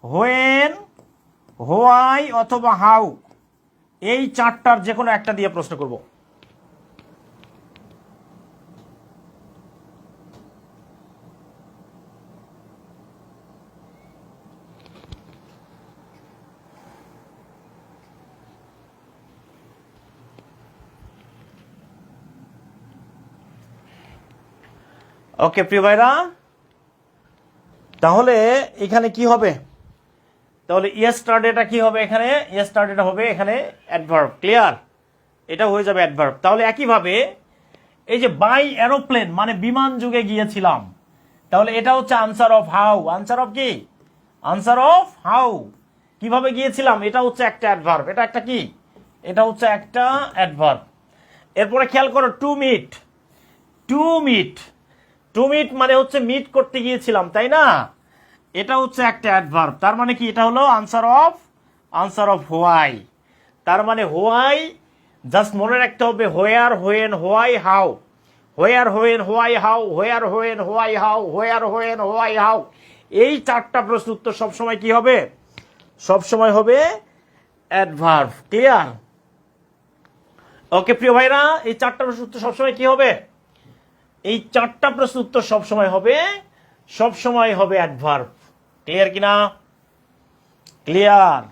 [SPEAKER 1] হোয়েন, হোয়াই অথবা হাউ, এই চারটার যে কোনো একটা দিয়ে প্রশ্ন করব। ওকে প্রিয় ভাইরা, তাহলে এখানে কি হবে? তাহলে ইয়েস্টারডেটা কি হবে? এখানে ইয়েস্টারডেটা হবে এখানে অ্যাডভার্ব। ক্লিয়ার? এটা হয়ে যাবে অ্যাডভার্ব। তাহলে একইভাবে এই যে বাই এরোপ্লেন মানে বিমান যুগে গিয়েছিলাম, তাহলে এটা হচ্ছে answer of how. Answer of কি? Answer of how. কিভাবে গিয়েছিলাম, এটা হচ্ছে একটা অ্যাডভার্ব। এটা একটা কি? এটা হচ্ছে একটা অ্যাডভার্ব। এরপরে খেয়াল করো, to meet. To meet, to meet মানে হচ্ছে মিট করতে গিয়েছিলাম, তাই না? এটা হচ্ছে একটা অ্যাডভার্ব। তার মানে কি? এটা হলো আনসার অফ হোয়াই। তার মানে হোয়াই জাস্ট মনে রাখতে হবে, where, when, why, how. Where, when, why, how. Where, when, why, how. Where, when, why, how. এই চারটা প্রশ্ন উত্তর সবসময় কি হবে? সবসময় হবে অ্যাডভার্ব। ক্লিয়ার? ওকে প্রিয় ভাইরা, এই চারটা প্রশ্ন উত্তর সবসময় কি হবে? এই চারটা প্রশ্ন উত্তর সবসময় হবে অ্যাডভার্ব। ক্লিয়ার কিনা? ক্লিয়ার?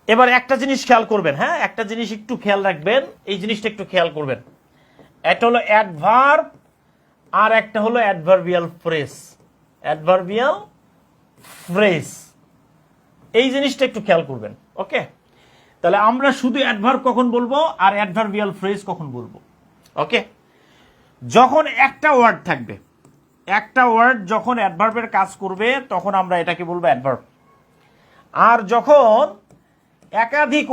[SPEAKER 1] এবার একটা জিনিস খেয়াল করবেন, হ্যাঁ, একটা জিনিস একটু খেয়াল রাখবেন, এই জিনিসটা একটু খেয়াল করবেন। একটা হলো অ্যাডভার্ব আর একটা হলো অ্যাডভার্বিয়াল ফ্রেজ। অ্যাডভার্বিয়াল ফ্রেজ, এই জিনিসটা একটু খেয়াল করবেন। ওকে, তাহলে আমরা শুধু অ্যাডভার্ব কখন বলবো আর অ্যাডভার্বিয়াল ফ্রেজ কখন বলবো? ওকে, যখন একটা ওয়ার্ড থাকবে, একটা ওয়ার্ড যখন অ্যাডভার্বের কাজ করবে তখন আমরা এটাকে বলবো অ্যাডভার্ব। আর যখন একাধিক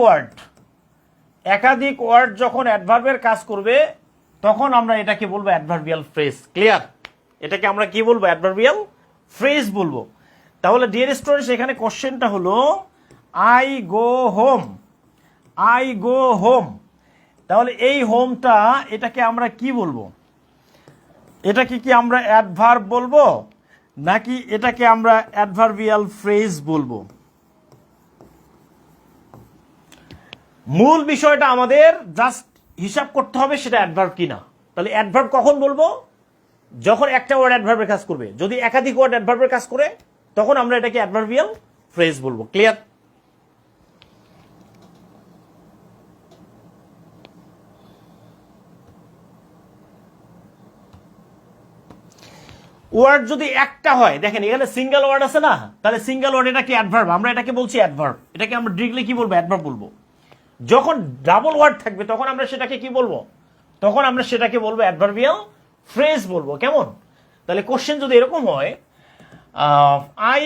[SPEAKER 1] ওয়ার্ড যখন অ্যাডভার্বের কাজ করবে তখন আমরা এটাকে বলবো অ্যাডভার্বিয়াল ফ্রেজ। ক্লিয়ার? এটাকে আমরা কি বলবো? অ্যাডভার্বিয়াল ফ্রেজ বলবো। তাহলে ডিয়ার স্টুডেন্টস, এখানে কোশ্চেনটা হলো I go home. I go home, তাহলে এই হোমটা এটাকে আমরা কি বলবো? এটাকে কি আমরা অ্যাডভার্ব বলবো নাকি এটাকে আমরা অ্যাডভার্বিয়াল ফ্রেজ বলবো? মূল বিষয়টা আমাদের জাস্ট হিসাব করতে হবে সেটা অ্যাডভার্ব কিনা। তাহলে অ্যাডভার্ব কখন বলবো? যখন একটা ওয়ার্ড অ্যাডভার্বের কাজ করবে। যদি একাধিক ওয়ার্ড অ্যাডভার্বের কাজ করে তখন আমরা এটাকে অ্যাডভার্বিয়াল ফ্রেজ বলবো। ক্লিয়ার? ওয়ার্ড যদি একটা হয়, দেখেন এখানে সিঙ্গেল ওয়ার্ড আছে না, তাহলে সিঙ্গেল ওয়ার্ড এটা কি অ্যাডভার্ব, আমরা এটাকে বলছি অ্যাডভার্ব। এটাকে আমরা ডিরেক্টলি কি বলবো? অ্যাডভার্ব বলবো। যখন ডাবল ওয়ার্ড থাকবে তখন আমরা সেটাকে কি বলবো? তখন আমরা সেটাকে বলবো অ্যাডভার্বিয়াল ফ্রেজ বলবো। কেমন? তাহলে কোশ্চেন যদি এরকম হয়, I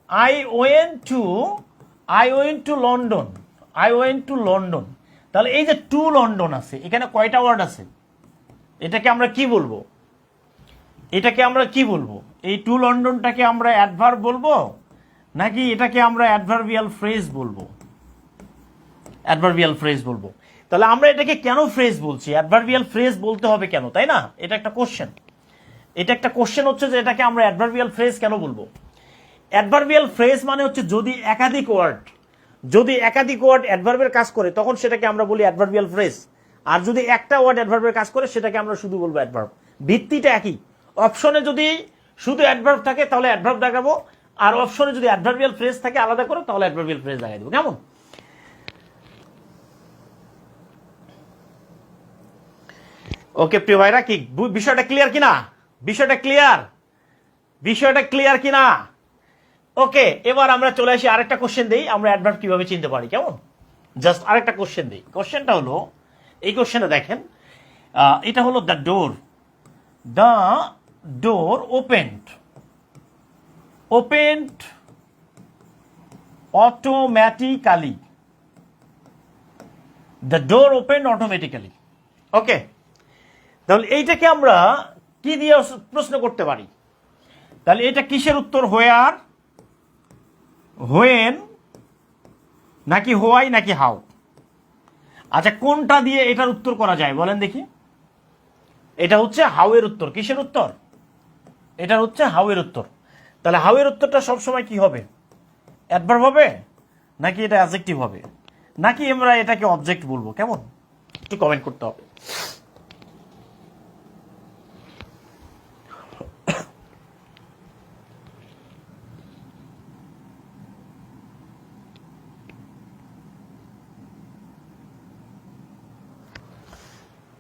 [SPEAKER 1] I went to London. I went to London, তাহলে এই যে টু লন্ডন আছে, এখানে কয়টা ওয়ার্ড আছে? এটাকে আমরা কি বলবো? এটাকে আমরা কি বলবো? এই টু লন্ডনটাকে আমরা অ্যাডভার্ব বলবো নাকি এটাকে আমরা অ্যাডভার্বিয়াল ফ্রেজ বলবো? অ্যাডভার্বিয়াল ফ্রেজ বলবো। তাহলে আমরা এটাকে কেন ফ্রেজ বলছি? অ্যাডভার্বিয়াল ফ্রেজ বলতে হবে কেন, তাই না? এটা একটা কোশ্চেন। এটা একটা কোশ্চেন হচ্ছে যে এটাকে আমরা অ্যাডভার্বিয়াল ফ্রেজ কেন বলবো? অ্যাডভার্বিয়াল ফ্রেজ মানে হচ্ছে যদি একাধিক ওয়ার্ড অ্যাডভার্বের কাজ করে তখন সেটাকে আমরা বলি অ্যাডভার্বিয়াল ফ্রেজ। আর যদি একটা ওয়ার্ড অ্যাডভার্বের কাজ করে সেটাকে আমরা শুধু বলবো অ্যাডভার্ব। ভিত্তিটা একই। অপশনে যদি শুধু অ্যাডভার্ব থাকে তাহলে অ্যাডভার্ব দেখাবো, আর অপশনে যদি অ্যাডভার্বিয়াল ফ্রেজ থাকে আলাদা করে তাহলে অ্যাডভার্বিয়াল ফ্রেজ দেখাই দেবো। কেমন? ওকে প্রিয় ভাইরা, কি বিষয়টা ক্লিয়ার কিনা? বিষয়টা ক্লিয়ার কিনা? ওকে, এবার আমরা চলে আসি আরেকটা কোশ্চেন দেই, আমরা অ্যাডভার্ব কিভাবে চিনতে পারি। কেমন? জাস্ট আরেকটা কোশ্চেন দেই। কোশ্চেনটা হলো, এই কোশ্চেনে দেখেন, এটা হলো the door opened automatically. The door opened automatically. Okay, তাহলে এইটাকে আমরা কি দিয়ে প্রশ্ন করতে পারি? তাহলে এটা কিসের উত্তর? হোয়ার, হোয়েন নাকি হোয়াই নাকি হাউ? আচ্ছা, কোনটা দিয়ে এটার উত্তর করা যায় বলেন দেখি? এটা হচ্ছে হাউ এর উত্তর। কিসের উত্তর? এটা হচ্ছে হাউ এর উত্তর। তাহলে হাউ এর উত্তরটা সবসময় কি হবে? অ্যাডভার্ব হবে নাকি এটা অ্যাডজেক্টিভ হবে? নাকি আমরা এটাকে অবজেক্ট বলবো? কেমন, একটু কমেন্ট করতে হবে।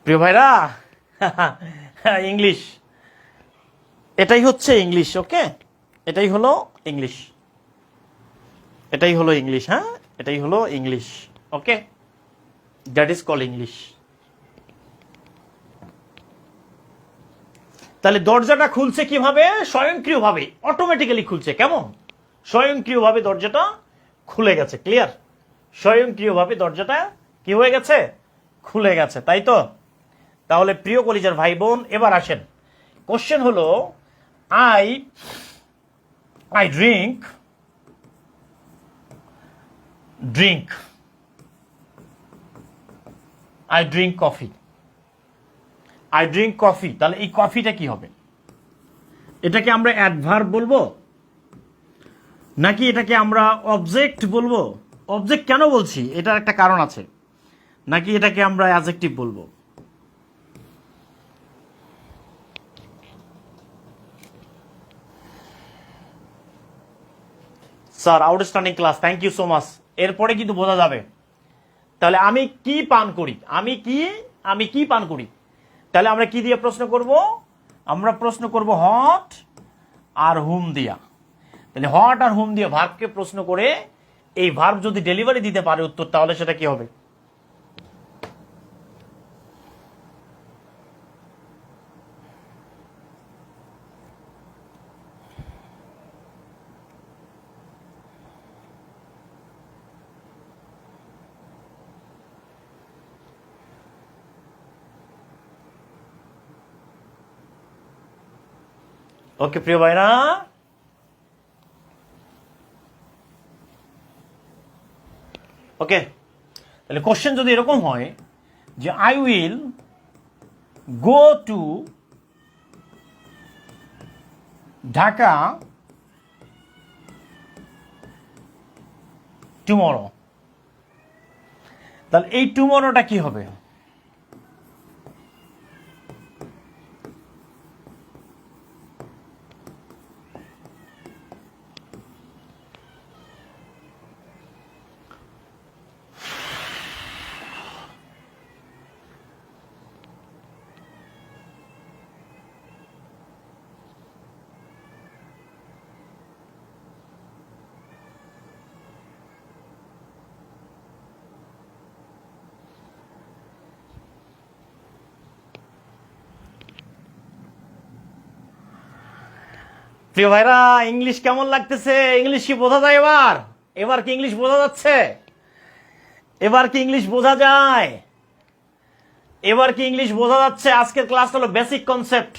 [SPEAKER 1] প্রিয় ভাইরা, ইংলিশ, এটাই হচ্ছে ইংলিশ। ওকে, এটাই হলো ইংলিশ, এটাই হলো ইংলিশ। হ্যাঁ, এটাই হলো English. Okay, that is call English. তাহলে দরজাটা খুলছে কিভাবে? স্বয়ংক্রিয়ভাবে, অটোমেটিক্যালি খুলছে। কেমন? স্বয়ংক্রিয়ভাবে দরজাটা খুলে গেছে। ক্লিয়ার? স্বয়ংক্রিয়ভাবে দরজাটা কি হয়ে গেছে? খুলে গেছে, তাই তো? তাহলে প্রিয় কলিজার ভাই বোন, এবার আসেন, কোশ্চেন হলো I I drink drink I drink coffee. I drink coffee, তাহলে এই কফিটা কি হবে? এটাকে আমরা অ্যাডভার্ব বলবো নাকি এটাকে আমরা অবজেক্ট বলবো? অবজেক্ট কেন বলছি, এটার একটা কারণ আছে। নাকি এটাকে আমরা অ্যাডজেক্টিভ বলবো? Sir, outstanding class, thank you so much. এরপরে কিন্তু বোঝা যাবে। তাহলে আমি কি পান করি? আমি কি পান করি? তাহলে আমরা কি দিয়ে প্রশ্ন করব? আমরা প্রশ্ন করব হট আর হুম দিয়া। তাহলে হট আর হুম দিয়ে ভার্বকে প্রশ্ন করে এই ভার্ব যদি ডেলিভারি দিতে পারে উত্তর, তাহলে সেটা কি হবে? ওকে প্রিয় ভাইরা, ওকে, তাহলে কোশ্চেন যদি এরকম হয় যে I will go to Dhaka tomorrow, তাহলে এই টুমরোটা কি হবে? প্রিয় ভাইরা, ইংলিশ কেমন লাগতেছে? ইংলিশ কি বোঝা যায় এবার? এবার কি ইংলিশ বোঝা যাচ্ছে? এবার কি ইংলিশ বোঝা যায়? এবার কি ইংলিশ বোঝা যাচ্ছে? আজকের ক্লাস হলো বেসিক কনসেপ্ট,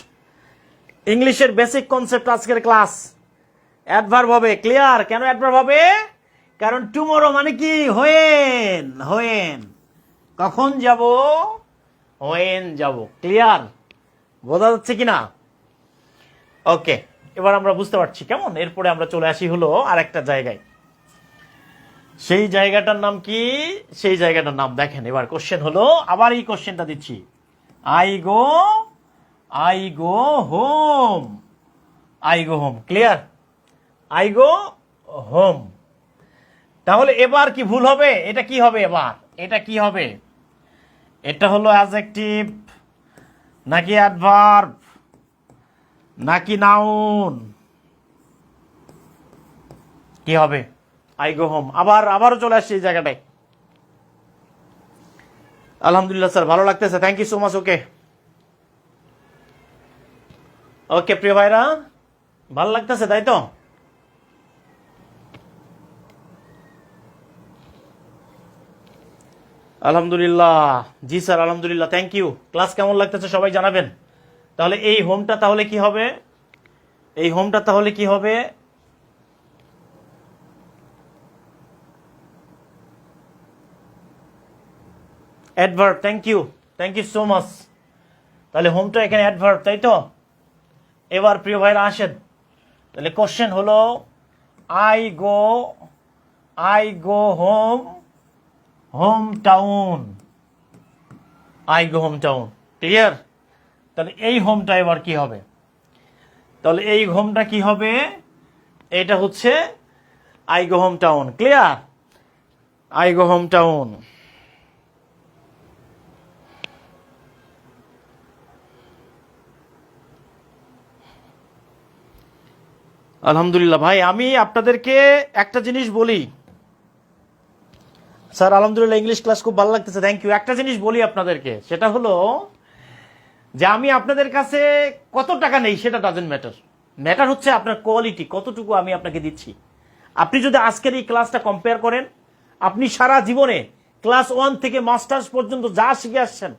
[SPEAKER 1] ইংলিশের বেসিক কনসেপ্ট আজকের ক্লাস। অ্যাডভার্ব হবে। ক্লিয়ার? কেন অ্যাডভার্ব হবে? কারণ টুমরো মানে কি? হোয়েন। হোয়েন, কখন যাব? হোয়েন যাব। ক্লিয়ার? বোঝা যাচ্ছে কিনা? ওকে, এবার আমরা বুঝতে পারছি। কেমন? এরপরে আমরা চলে আসি হলো আরেকটা জায়গায়। সেই জায়গাটার নাম কি? সেই জায়গাটার নাম দেখেন। এবার কোশ্চেন হলো, আবার এই কোশ্চেনটা দিচ্ছি, I go home. I go home. Clear? I go home. তাহলে এবার কি ভুল হবে? এটা কি হবে এবার? এটা কি হবে? এটা হলো অ্যাডজেক্টিভ নাকি অ্যাডভার্ব নাকি নাউন? কি হবে? I go home. আবারও চলে আসছে এই জায়গাটায়। আলহামদুলিল্লাহ স্যার, ভালো লাগতেছে, thank you so much. Okay, ওকে প্রিয় ভাইরা, ভালো লাগতেছে তাই তো? আলহামদুলিল্লাহ, জি স্যার, আলহামদুলিল্লাহ, থ্যাংক ইউ। ক্লাস কেমন লাগতেছে সবাই জানাবেন। তাহলে এই হোমটা তাহলে কি হবে? এই হোমটা তাহলে কি হবে? Adverb. Thank you so much. তাহলে হোমটা এখানে অ্যাডভার্ব, তাই তো? এবার প্রিয় ভাইরা আসেন, তাহলে কোশ্চেন হলো I go home home town, I go home town. Clear? তাহলে এই হোমটা এবার কি হবে? তাহলে এই হোমটা কি হবে? এটা হচ্ছে I go home town. Clear? I go home town. আলহামদুলিল্লাহ ভাই, আমি আপনাদেরকে একটা জিনিস বলি। স্যার আলহামদুলিল্লাহ, ইংলিশ ক্লাস খুব ভালো লাগতেছে, থ্যাংক ইউ। একটা জিনিস বলি আপনাদেরকে, সেটা হলো যে আমি আপনাদের কাছে কত টাকা নেই সেটা ডাজেন্ট ম্যাটার। ম্যাটার হচ্ছে আপনার কোয়ালিটি, কতটুকু আমি আপনাকে দিচ্ছি। আপনি যদি আজকের এই ক্লাসটা কম্পেয়ার করেন, আপনি সারা জীবনে ক্লাস 1 থেকে মাস্টার্স পর্যন্ত যা শিখে আসছেন,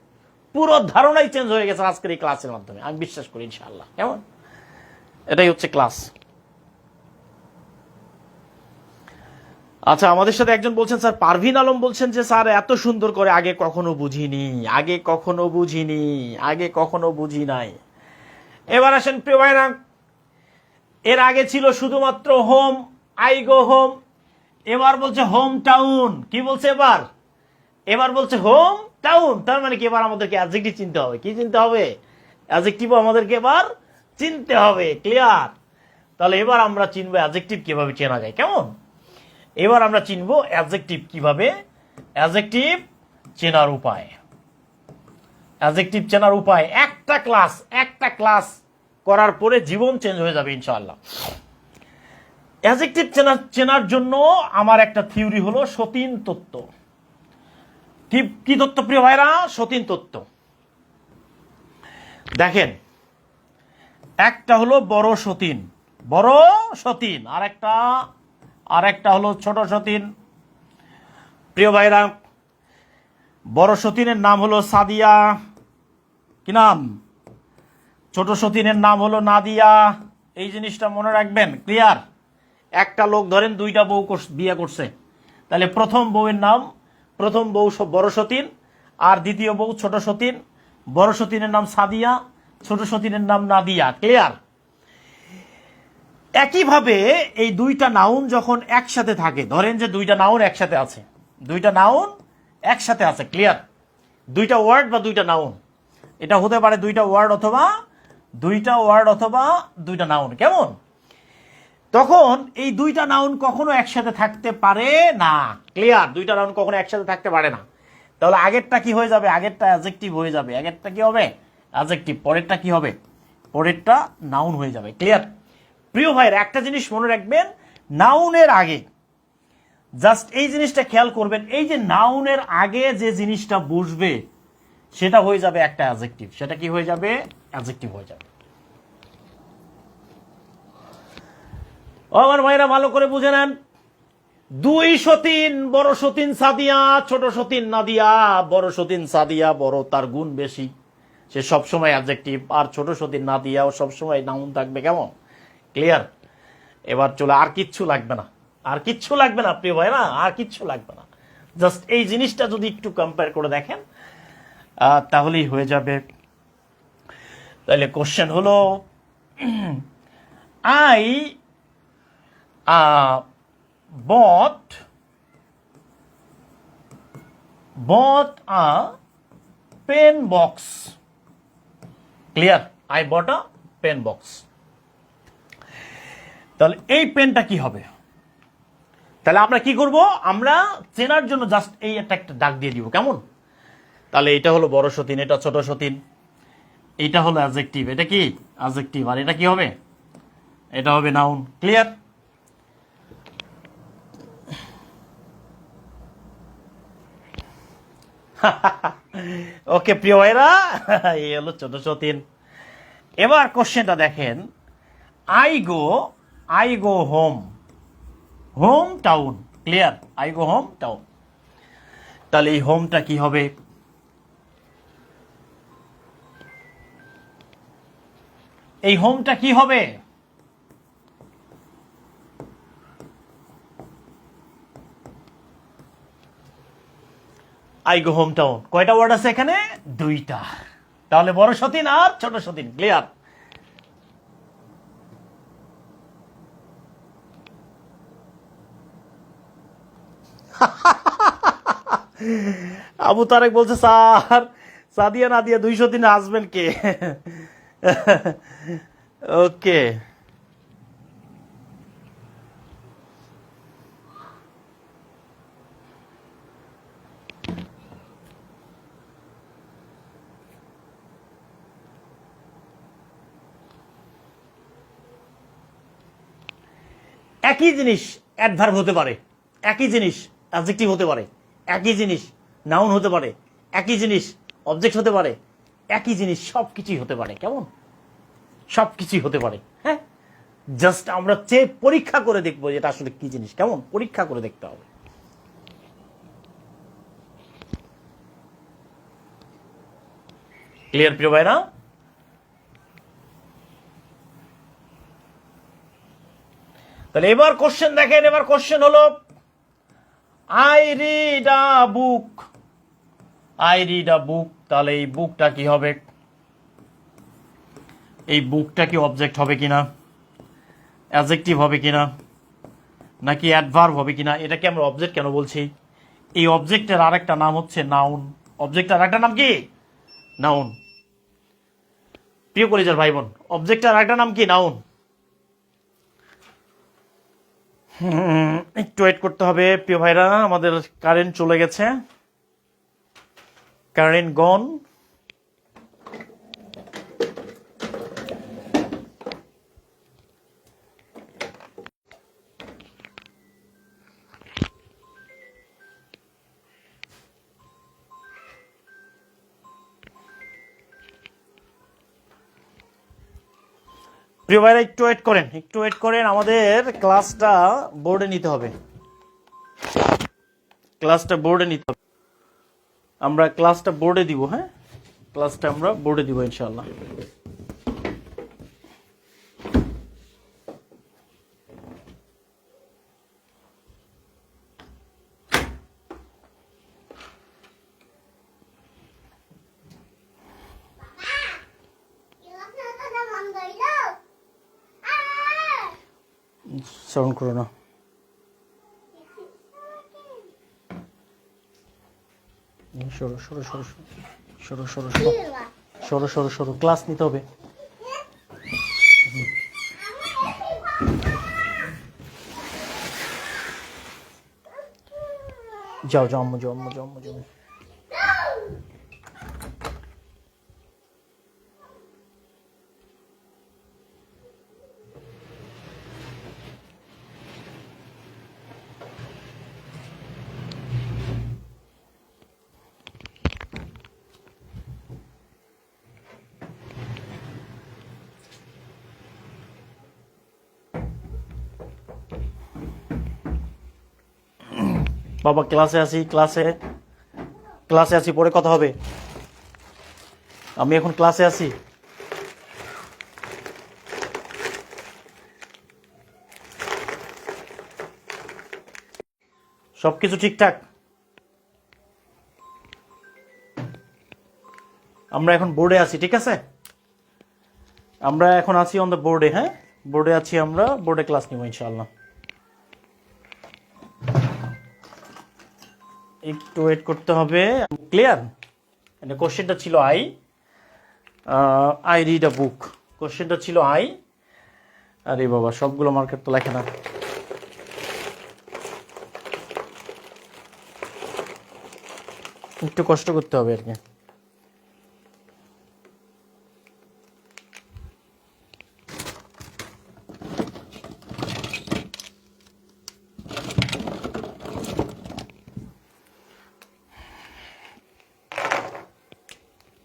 [SPEAKER 1] পুরো ধারণাই চেঞ্জ হয়ে গেছে আজকের এই ক্লাসের মাধ্যমে, আমি বিশ্বাস করি ইনশাআল্লাহ। কেমন? এটাই হচ্ছে ক্লাস। আচ্ছা, আমাদের সাথে একজন বলছেন, স্যার পারভিন আলম বলছেন যে স্যার এত সুন্দর করে আগে কখনো বুঝিনি, আগে কখনো বুঝিনি, আগে কখনো বুঝি নাই। এবার আসেন প্রিয় ভাইরা, এর আগে ছিল শুধুমাত্র হোম, আই গো হোম। এবার বলছে হোম টাউন। কি বলছে এবার? এবার বলছে হোম টাউন। তার মানে কি, এবার আমাদেরকে অ্যাডজেক্টিভ চিনতে হবে। কি চিনতে হবে? অ্যাডজেক্টিভও আমাদেরকে এবার চিনতে হবে। ক্লিয়ার? তাহলে এবার আমরা চিনবো অ্যাডজেক্টিভ কিভাবে চেনা যায়। কেমন? এবার আমরা চিনবো অ্যাডজেক্টিভ কিভাবে, অ্যাডজেক্টিভ চেনার উপায়। অ্যাডজেক্টিভ চেনার উপায় একটা ক্লাস করার পরে জীবন চেঞ্জ হয়ে যাবে ইনশাআল্লাহ। অ্যাডজেক্টিভ চেনার জন্য আমার একটা থিওরি হলো সতীন তত্ত্ব। কি তত্ত্ব প্রিয় ভাইরা? সতীন তত্ত্ব। দেখেন, একটা হলো বড় সতীন, বড় সতীন, আর একটা হলো ছোট সতীন। প্রিয় ভাইরা, বড় সতীনের নাম হলো সাদিয়া। কি নাম? ছোট সতীনের নাম হলো নাদিয়া। এই জিনিসটা মনে রাখবেন। ক্লিয়ার? একটা লোক ধরেন দুইটা বউ বিয়ে করছে, তাহলে প্রথম বউয়ের নাম, প্রথম বউ বড় সতীন, আর দ্বিতীয় বউ ছোট সতীন। বড় সতীনের নাম সাদিয়া, ছোট সতীনের নাম নাদিয়া। ক্লিয়ার? একইভাবে এই দুইটা নাউন যখন একসাথে থাকে, ধরেন যে দুইটা নাউন একসাথে আছে, দুইটা নাউন একসাথে আছে। ক্লিয়ার? দুইটা ওয়ার্ড বা দুইটা নাউন, এটা হতে পারে দুইটা ওয়ার্ড অথবা দুইটা নাউন। কেমন? তখন এই দুইটা নাউন কখনো একসাথে থাকতে পারে না। ক্লিয়ার? দুইটা নাউন কখনো একসাথে থাকতে পারে না। তাহলে আগেরটা কি হয়ে যাবে? আগেরটা অ্যাডজেক্টিভ হয়ে যাবে। আগেরটা কি হবে? অ্যাডজেক্টিভ। পরেরটা কি হবে? পরেরটা নাউন হয়ে যাবে। ক্লিয়ার? প্রিয় ভাইরা, একটা জিনিস মনে রাখবেন, নাউনের আগে জাস্ট এই জিনিসটা খেয়াল করবেন, এই যে নাউনের আগে যে জিনিসটা বসবে সেটা হয়ে যাবে একটা অ্যাডজেক্টিভ। সেটা কি হয়ে যাবে? অ্যাডজেক্টিভ হয়ে যাবে। আমার ভাইরা ভালো করে বুঝে নেন। দুই সতীন, বড় সতীন সাদিয়া, ছোট সতীন নাদিয়া। বড় সতীন সাদিয়া, বড়, তার গুণ বেশি, সে সবসময় অ্যাডজেক্টিভ। আর ছোট সতীন নাদিয়াও সবসময় নাউন থাকবে। কেমন? ক্লিয়ার? এবার চলে, আর কিচ্ছু লাগবে না, আর কিচ্ছু লাগবে না প্রিয় ভাইরা, আর কিচ্ছু লাগবে না। জাস্ট এই জিনিসটা যদি একটু কম্পেয়ার করে দেখেন তাহলেই হয়ে যাবে। তাহলে কোশ্চেন হলো, I bought a pen box. Clear? I bought a pen box. তাহলে এই পেনটা কি হবে? তাহলে আমরা কি করব? আমরা চেনার জন্য জাস্ট এই একটা ডাক দিয়ে দিব। কেমন? তাহলে এটা হলো বড় সতীন, এটা ছোট সতীন, এটা হলো অ্যাডজেক্টিভ, এটা কি অ্যাডজেক্টিভ, আর এটা কি হবে? এটা হবে নাউন। ক্লিয়ার? ওকে প্রিয় ভাইরা, এই হলো ছোট সতীন। এবার কোশ্চেনটা দেখেন, I go home town. Clear? I go home town. তাহলে এই হোমটা কি হবে? এই হোমটা কি হবে? I go home town. কয়টা ওয়ার্ড আছে এখানে? দুইটা। তাহলে বড় সতীন আর ছোট সতীন। ক্লিয়ার? আবু তারেক বলছে স্যার সাদিয়া না দিয়া 200 দিনে আসবেন কে? ওকে, একই জিনিস অ্যাডভার্ব হতে পারে, একই জিনিস অ্যাডজেক্টিভ হতে পারে, একই জিনিস নাউন হতে পারে, একই জিনিস অবজেক্ট হতে পারে, একই জিনিস সবকিছুই হতে পারে। কেমন? সবকিছুই হতে পারে। হ্যাঁ, জাস্ট আমরা চেয়ে পরীক্ষা করে দেখবো এটা আসলে কি জিনিস। কেমন? পরীক্ষা করে দেখতে হবে। ক্লিয়ার প্রিয় ভাইরা? তাহলে এবার কোশ্চেন দেখেন। এবার কোশ্চেন হলো I read a book. I read a book. তাহলে এই বুকটা কি হবে? এই বুকটা কি অবজেক্ট হবে কিনা, অ্যাডজেক্টিভ হবে কিনা, নাকি অ্যাডভার্ব হবে কিনা? এটাকে আমরা অবজেক্ট কেন বলছি? এই অবজেক্টের আরেকটা নাম হচ্ছে নাউন। অবজেক্টের আরেকটা নাম কি? নাউন। প্রিয় কলেজের ভাই বোন, অবজেক্টের আরেকটা নাম কি? নাউন। একটু ওয়েট করতে হবে প্রিয় ভাইরা, আমাদের কারেন্ট চলে গেছে, কারেন্ট গন। প্রিয় ভাইরা একটু ওয়েট করেন, একটু ওয়েট করেন, আমাদের ক্লাসটা বোর্ডে নিতে হবে, ক্লাসটা বোর্ডে নিতে হবে। আমরা ক্লাসটা বোর্ডে দিব। হ্যাঁ, ক্লাসটা আমরা বোর্ডে দিব ইনশাআল্লাহ। সাউন্ড করো না। সরো সরো সরো সরো সরো সরো সরো সরো সরো, ক্লাস নিতে হবে। যাও যাও আম্মু, যাও আম্মু, যাও আম্মু, যাও। বাবা ক্লাসে আছি, ক্লাসে ক্লাসে আছি, পরে কথা হবে। আমি এখন ক্লাসে আছি। সবকিছু ঠিকঠাক? আমরা এখন বোর্ডে আছি, ঠিক আছে? আমরা এখন আছি অন দ্য বোর্ডে। হ্যাঁ, বোর্ডে আছি আমরা, বোর্ডে ক্লাস নিব ইনশাআল্লাহ। একটু ওয়েট করতে হবে। ক্লিয়ার? এটা কোশ্চেনটা ছিল আই রিড আ বুক। কোশ্চেনটা ছিল আই। আরে বাবা, সবগুলো মার্কেট তো লেখে না। একটু কষ্ট করতে হবে আর কি।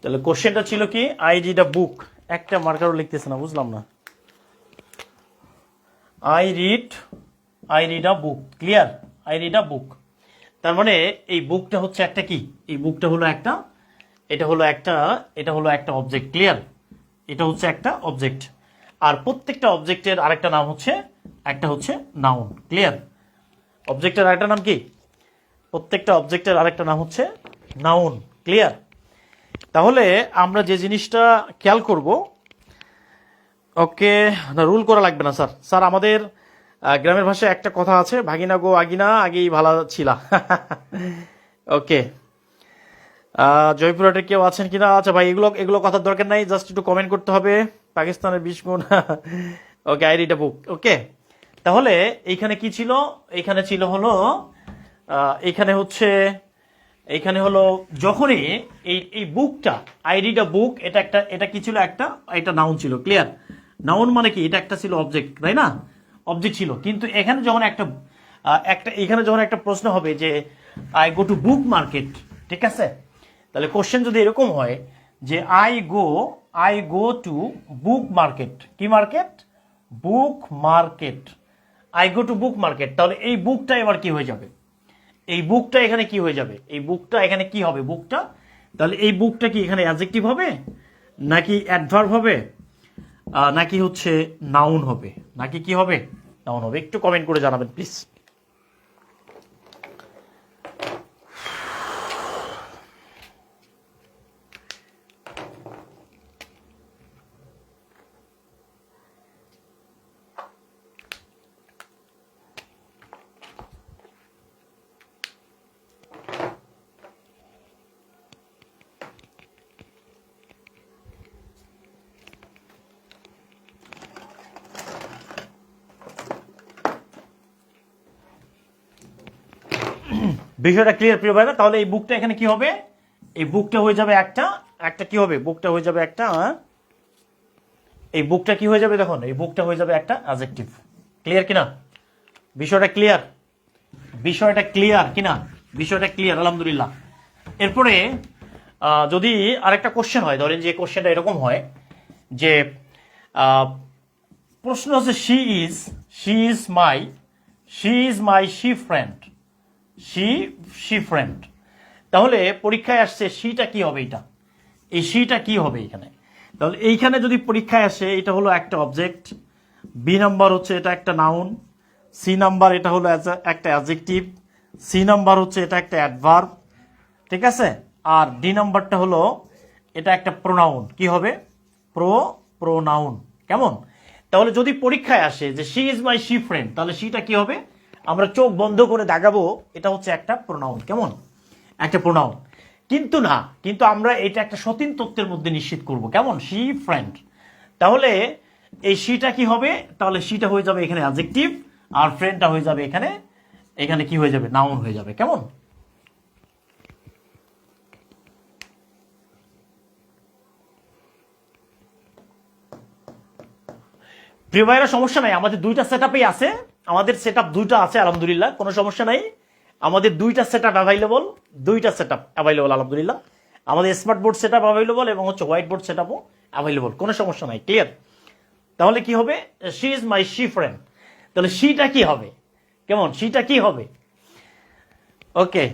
[SPEAKER 1] তাহলে কোশ্চেনটা ছিল কি? I read a book. একটা মার্কারও লিখতেছে না, বুঝলাম না। I read a book. Clear? I read a book. তার মানে এই বুকটা হচ্ছে একটা কি? এই বুকটা হলো একটা, এটা হলো একটা অবজেক্ট। ক্লিয়ার? এটা হচ্ছে একটা অবজেক্ট। আর প্রত্যেকটা অবজেক্টের আরেকটা নাম হচ্ছে, একটা হচ্ছে নাউন। ক্লিয়ার? অবজেক্টের আরেকটা নাম কি? প্রত্যেকটা অবজেক্টের আরেকটা নাম হচ্ছে নাউন। ক্লিয়ার? তাহলে আমরা যে জিনিসটা খেয়াল করব, ওকে, না রুল করা লাগবে না স্যার। স্যার আমাদের গ্রামের ভাষায় একটা কথা আছে, ভাগিনা গো আগিনা আগেই ভালা ছিলা। ওকে, জয়পুরহাটে কেউ আছেন কিনা? আচ্ছা ভাই, এগুলো এগুলো কথার দরকার নাই, জাস্ট একটু কমেন্ট করতে হবে। পাকিস্তানের 20 গুণ। ওকে, আই রিড আ বুক। ওকে, তাহলে এইখানে কি ছিল? এইখানে ছিল হলো এইখানে হচ্ছে এইখানে হলো যখনই এই বুকটা, আই রিড আ বুক, এটা কি ছিল? এটা নাউন ছিল। ক্লিয়ার? নাউন মানে কি? এটা একটা ছিল অবজেক্ট, তাই না? অবজেক্ট ছিল, কিন্তু এখানে যখন এখানে যখন একটা প্রশ্ন হবে যে I go to book market, ঠিক আছে? তাহলে কোশ্চেন যদি এরকম হয় যে I go to book market, কি market? Book market. I go to book market, তাহলে এই বুকটা এবার কি হয়ে যাবে? এই বুকটা এখানে কি হয়ে যাবে? এই বুকটা এখানে কি হবে? বুকটা, তাহলে এই বুকটা কি এখানে অ্যাডজেক্টিভ হবে, নাকি অ্যাডভার্ব হবে, নাকি হচ্ছে নাউন হবে, নাকি কি হবে? নাউন হবে। একটু কমেন্ট করে জানাবেন প্লিজ। বিষয়টা ক্লিয়ার প্রিয় ভাইরা? তাহলে এই বুকটা এখানে কি হবে? এই বুকটা হয়ে যাবে একটা কি হবে? বুকটা হয়ে যাবে একটা, এই বুকটা কি হয়ে যাবে? দেখুন, এই বুকটা হয়ে যাবে একটা অ্যাডজেক্টিভ। ক্লিয়ার কিনা? বিষয়টা ক্লিয়ার? বিষয়টা ক্লিয়ার কিনা? বিষয়টা ক্লিয়ার? আলহামদুলিল্লাহ। এরপরে যদি আরেকটা কোশ্চেন হয়, ধরেন যে কোশ্চেনটা এরকম হয় যে প্রশ্ন হচ্ছে she is my she friend, she friend. তাহলে পরীক্ষায় আসছে শিটা কি হবে? এই শিটা কি হবে এখানে? তাহলে এইখানে যদি পরীক্ষায় আসে, এটা হলো একটা অবজেক্ট, বি নাম্বার হচ্ছে এটা একটা নাউন, সি নাম্বার এটা হলো একটা অ্যাডজেক্টিভ, সি নাম্বার হচ্ছে এটা একটা অ্যাডভার্ব, ঠিক আছে? আর ডি নাম্বারটা হলো এটা একটা প্রোনাউন। কি হবে? প্রোনাউন। কেমন? তাহলে যদি পরীক্ষায় আসে যে she is my she friend, তাহলে শিটা কি হবে? আমরা চোখ বন্ধ করে দাগাবো এটা হচ্ছে একটা প্রোনাউন। কেমন? একটা প্রোনাউন। কিন্তু আমরা এটা একটা সতীন তত্ত্বের মধ্যে নিশ্চিত করব। কেমন? She friend. তাহলে এই শিটা কি হবে? তাহলে শিটা হয়ে যাবে এখানে অ্যাডজেক্টিভ, আর ফ্রেন্ডটা হয়ে যাবে এখানে কি হয়ে যাবে? নাউন হয়ে যাবে। কেমন? প্রিয় ভাইরা, সমস্যা নাই, আমাদের দুইটা সেট আপই আছে। আমাদের সেট আপ দুইটা আছে, আলহামদুলিল্লাহ, কোনো সমস্যা নাই। আমাদের দুইটা সেট আপ অ্যাভাইলেবল, আলহামদুলিল্লাহ। আমাদের smart board set up available এবং হচ্ছে হোয়াইট বোর্ড সেট আপও অ্যাভাইলেবল, কোনো সমস্যা নাই। ক্লিয়ার? তাহলে কি হবে? She is my she friend. তাহলে শিটা কি হবে? কেমন? শিটা কি হবে? ওকে,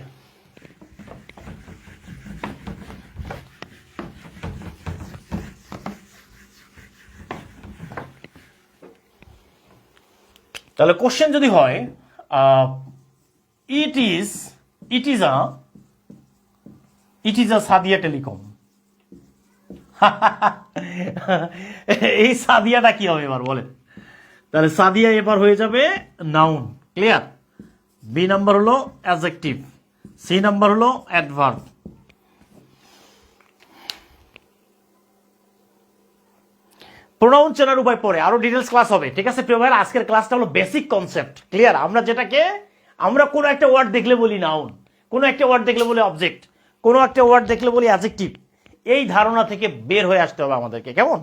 [SPEAKER 1] তাহলে কোশ্চেন যদি হয় it is a Sadia telecom. এই সাদিয়াটা কি হবে এবার বলেন? তাহলে সাদিয়া এবার হয়ে যাবে নাউন। ক্লিয়ার? বি নাম্বার হলো অ্যাডজেক্টিভ, সি নাম্বার হলো অ্যাডভার্ব। প্রোনাউন চেনার উপায় পরে আরো ডিটেলস ক্লাস হবে, ঠিক আছে প্রিয় ভাইরা? আজকের ক্লাসটা হলো বেসিক কনসেপ্ট। ক্লিয়ার? আমরা কোনো একটা ওয়ার্ড দেখলে বলি নাউন, কোনো একটা ওয়ার্ড দেখলে বলি অবজেক্ট, কোনো একটা ওয়ার্ড দেখলে বলি অ্যাডজেক্টিভ। এই ধারণা থেকে বের হয়ে আসতে হবে আমাদেরকে। কেমন?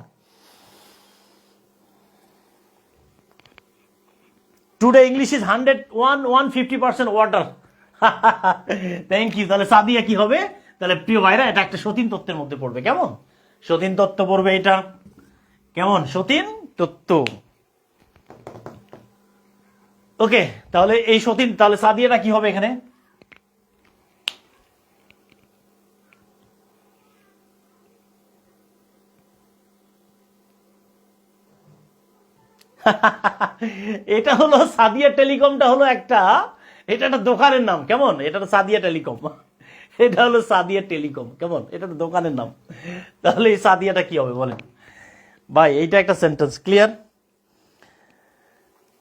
[SPEAKER 1] Today English is 150% water. Thank you. তাহলে সাদিয়া কি হবে? তাহলে প্রিয় ভাইরা, এটা একটা সতীন তত্ত্বের মধ্যে পড়বে। কেমন? সতীন তত্ত্ব পড়বে এটা। কেমন? সতীন তত্ত্ব। ওকে, তাহলে এই সতীন, তাহলে সাদিয়াটা কি হবে এখানে? এটা হলো সাদিয়া টেলিকমটা হলো এটা একটা দোকানের নাম। কেমন? এটা তো সাদিয়া টেলিকম, এটা হলো সাদিয়া টেলিকম। কেমন? এটা তো দোকানের নাম। তাহলে এই সাদিয়াটা কি হবে বলেন ভাই? এইটা একটা সেন্টেন্স। ক্লিয়ার?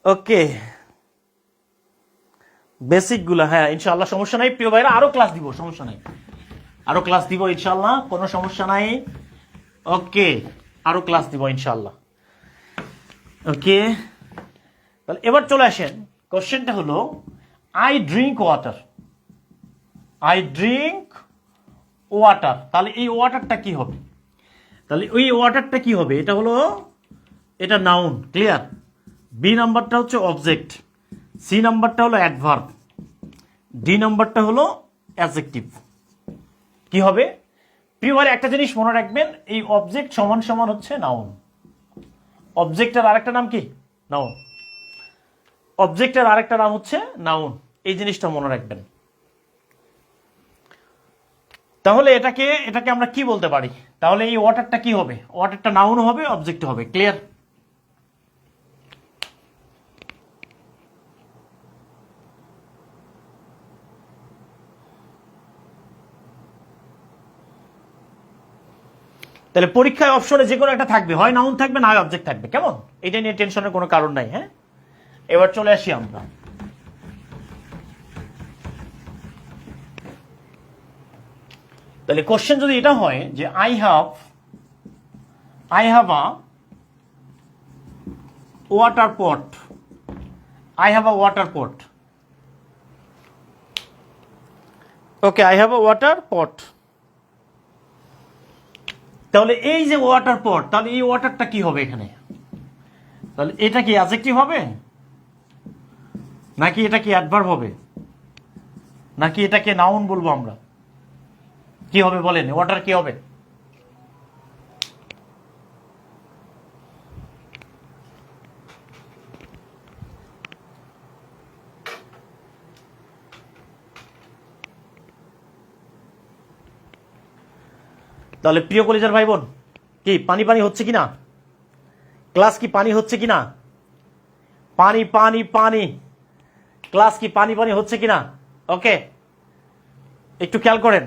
[SPEAKER 1] ওকে, বেসিক গুলা, হ্যাঁ ইনশাআল্লাহ, সমস্যা নাই প্রিয় ভাইরা, আরো ক্লাস দিব, সমস্যা নাই, আরো ক্লাস দিব ইনশাআল্লাহ, কোনো সমস্যা নাই। ওকে, আরো ক্লাস দিব ইনশাআল্লাহ। ওকে, তাহলে এবার চলে আসেন, কোশ্চেনটা হলো I drink water, I drink water, তাহলে এই ওয়াটারটা কি হবে? তাহলে ওই ওয়াটারটা কি হবে? এটা হলো, এটা নাউন, ক্লিয়ার। বি নাম্বারটা হচ্ছে অবজেক্ট, সি নাম্বারটা হলো অ্যাডভার্ব, ডি নাম্বারটা হলো অ্যাডজেক্টিভ। কি হবে প্রিয় ভাই? একটা জিনিস মনে রাখবেন, এই অবজেক্ট সমান সমান হচ্ছে নাউন। অবজেক্টের আরেকটা নাম কি? নাউন। অবজেক্টের আরেকটা নাম হচ্ছে নাউন, এই জিনিসটা মনে রাখবেন। তাহলে এটাকে আমরা কি বলতে পারি? তাহলে এই ওয়াটারটা কি হবে? ওয়াটারটা নাউন হবে, অবজেক্ট হবে, ক্লিয়ার? তাহলে পরীক্ষায় অপশনে যে কোনো একটা থাকবে, হয় নাউন থাকবে, না হয় অবজেক্ট থাকবে, কেমন? এটা নিয়ে টেনশনের কোনো কারণ নাই। হ্যাঁ, এবার চলে আসি আমরা, তাহলে কোশ্চেন যদি এটা হয় যে I have a water pot, I have a water pot, okay, I have a water পট। তাহলে এই যে ওয়াটার পট, তাহলে এই ওয়াটারটা কি হবে এখানে? তাহলে এটা কি অ্যাডজেক্টিভ হবে, নাকি এটা কি অ্যাডভার্ব হবে, নাকি এটাকে নাউন বলবো আমরা? কি হবে বলেন, ওয়াটার কি হবে? তাহলে প্রিয় কলেজের ভাই বোন, কি পানি পানি হচ্ছে কিনা? ক্লাস কি পানি হচ্ছে কিনা? পানি পানি পানি, ক্লাস কি পানি পানি হচ্ছে কিনা? ওকে, একটু খেয়াল করেন।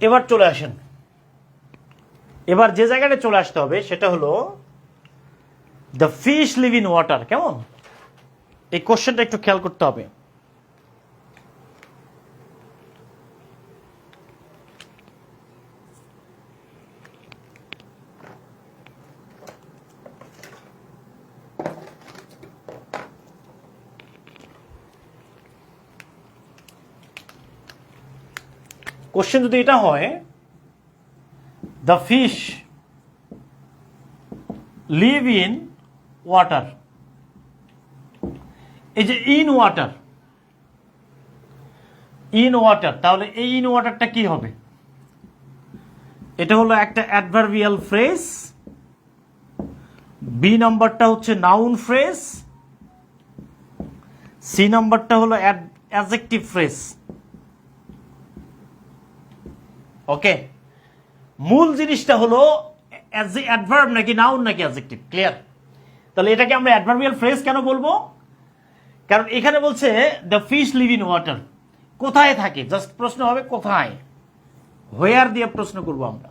[SPEAKER 1] এবার চলে আসেন, এবার যে জায়গাটা চলে আসতে হবে সেটা হলো the fish live in water, কেমন? এই কোশ্চেনটা একটু খেয়াল করতে হবে। কোশ্চেন যদি এটা হয় the fish live in water, এই যে ইন ওয়াটার, ইন ওয়াটার, তাহলে এই ইন ওয়াটারটা কি হবে? এটা হলো একটা অ্যাডভার্বিয়াল ফ্রেজ, বি নাম্বারটা হচ্ছে নাউন ফ্রেজ, সি নাম্বারটা হলো অ্যাডজেক্টিভ ফ্রেজ। ওকে, মূল জিনিসটা হলো অ্যাডভার্ব নাকি নাউন নাকি অ্যাডজেক্টিভ, ক্লিয়ার? তাহলে এটাকে আমরা অ্যাডভার্বিয়াল ফ্রেজ কেন বলবো? কারণ এখানে বলছে the fish live in water, কোথায় থাকে? জাস্ট প্রশ্ন হবে কোথায়, হোয়ার দিয়ে প্রশ্ন করবো আমরা।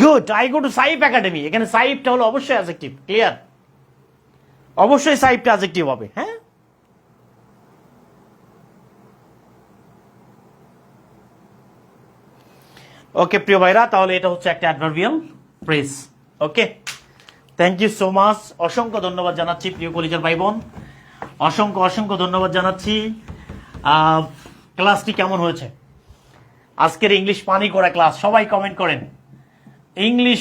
[SPEAKER 1] গুড, আই গো টু সাইপ একাডেমি, এখানে সাইপটা হলো অবশ্যই অ্যাডজেক্টিভ, ক্লিয়ার? অবশ্যই সাইপটা অ্যাডজেক্টিভ হবে। হ্যাঁ, ওকে প্রিয় ভাইরা, তাহলে এটা হচ্ছে একটা adverbial phrase. Okay, thank you so much, অসংখ্য ধন্যবাদ জানাচ্ছি প্রিয় কলিজার ভাই বোন, অসংখ্য অসংখ্য ধন্যবাদ জানাচ্ছি। ক্লাসটি কেমন হয়েছে? আজকের ইংলিশ পানি করা ক্লাস, সবাই কমেন্ট করেন। ইংলিশ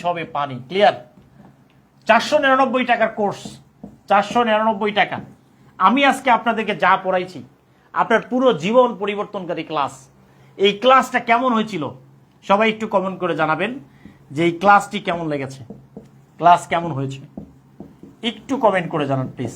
[SPEAKER 1] হবে পানি, ক্লিয়ার? 499 টাকার কোর্স, 499 টাকা। আমি আজকে আপনাদেরকে যা পড়াইছি, আপনার পুরো জীবন পরিবর্তনকারী ক্লাস। এই ক্লাসটা কেমন হয়েছিল সবাই একটু কমেন্ট করে জানাবেন যে এই ক্লাসটি কেমন লেগেছে। ক্লাস কেমন হয়েছে একটু কমেন্ট করে জানান প্লিজ।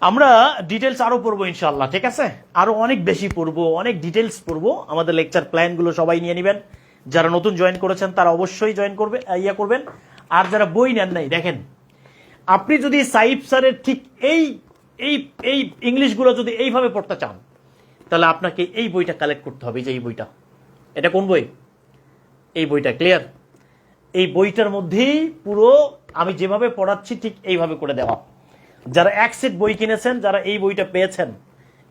[SPEAKER 1] আমরা ডিটেলস আরো পড়বো ইনশাআল্লাহ, ঠিক আছে? আরো অনেক বেশি পড়বো, অনেক ডিটেলস পড়বো। আমাদের লেকচার প্ল্যানগুলো সবাই নিয়ে নেবেন। যারা নতুন জয়েন করেছেন তারা অবশ্যই জয়েন করবে, করবেন। আর যারা বই নেন নাই, দেখেন আপনি যদি সাইফ স্যারের ঠিক এই এই এই ইংলিশগুলো যদি এইভাবে পড়তে চান, তাহলে আপনাকে এই বইটা কালেক্ট করতে হবে। যে এই বইটা, এটা কোন বই? এই বইটা। ক্লিয়ার? এই বইটার মধ্যেই পুরো আমি যেভাবে পড়াচ্ছি ঠিক এইভাবে করে দেওয়া। যারা এক সেট বই কিনেছেন, যারা এই বইটা পেয়েছেন,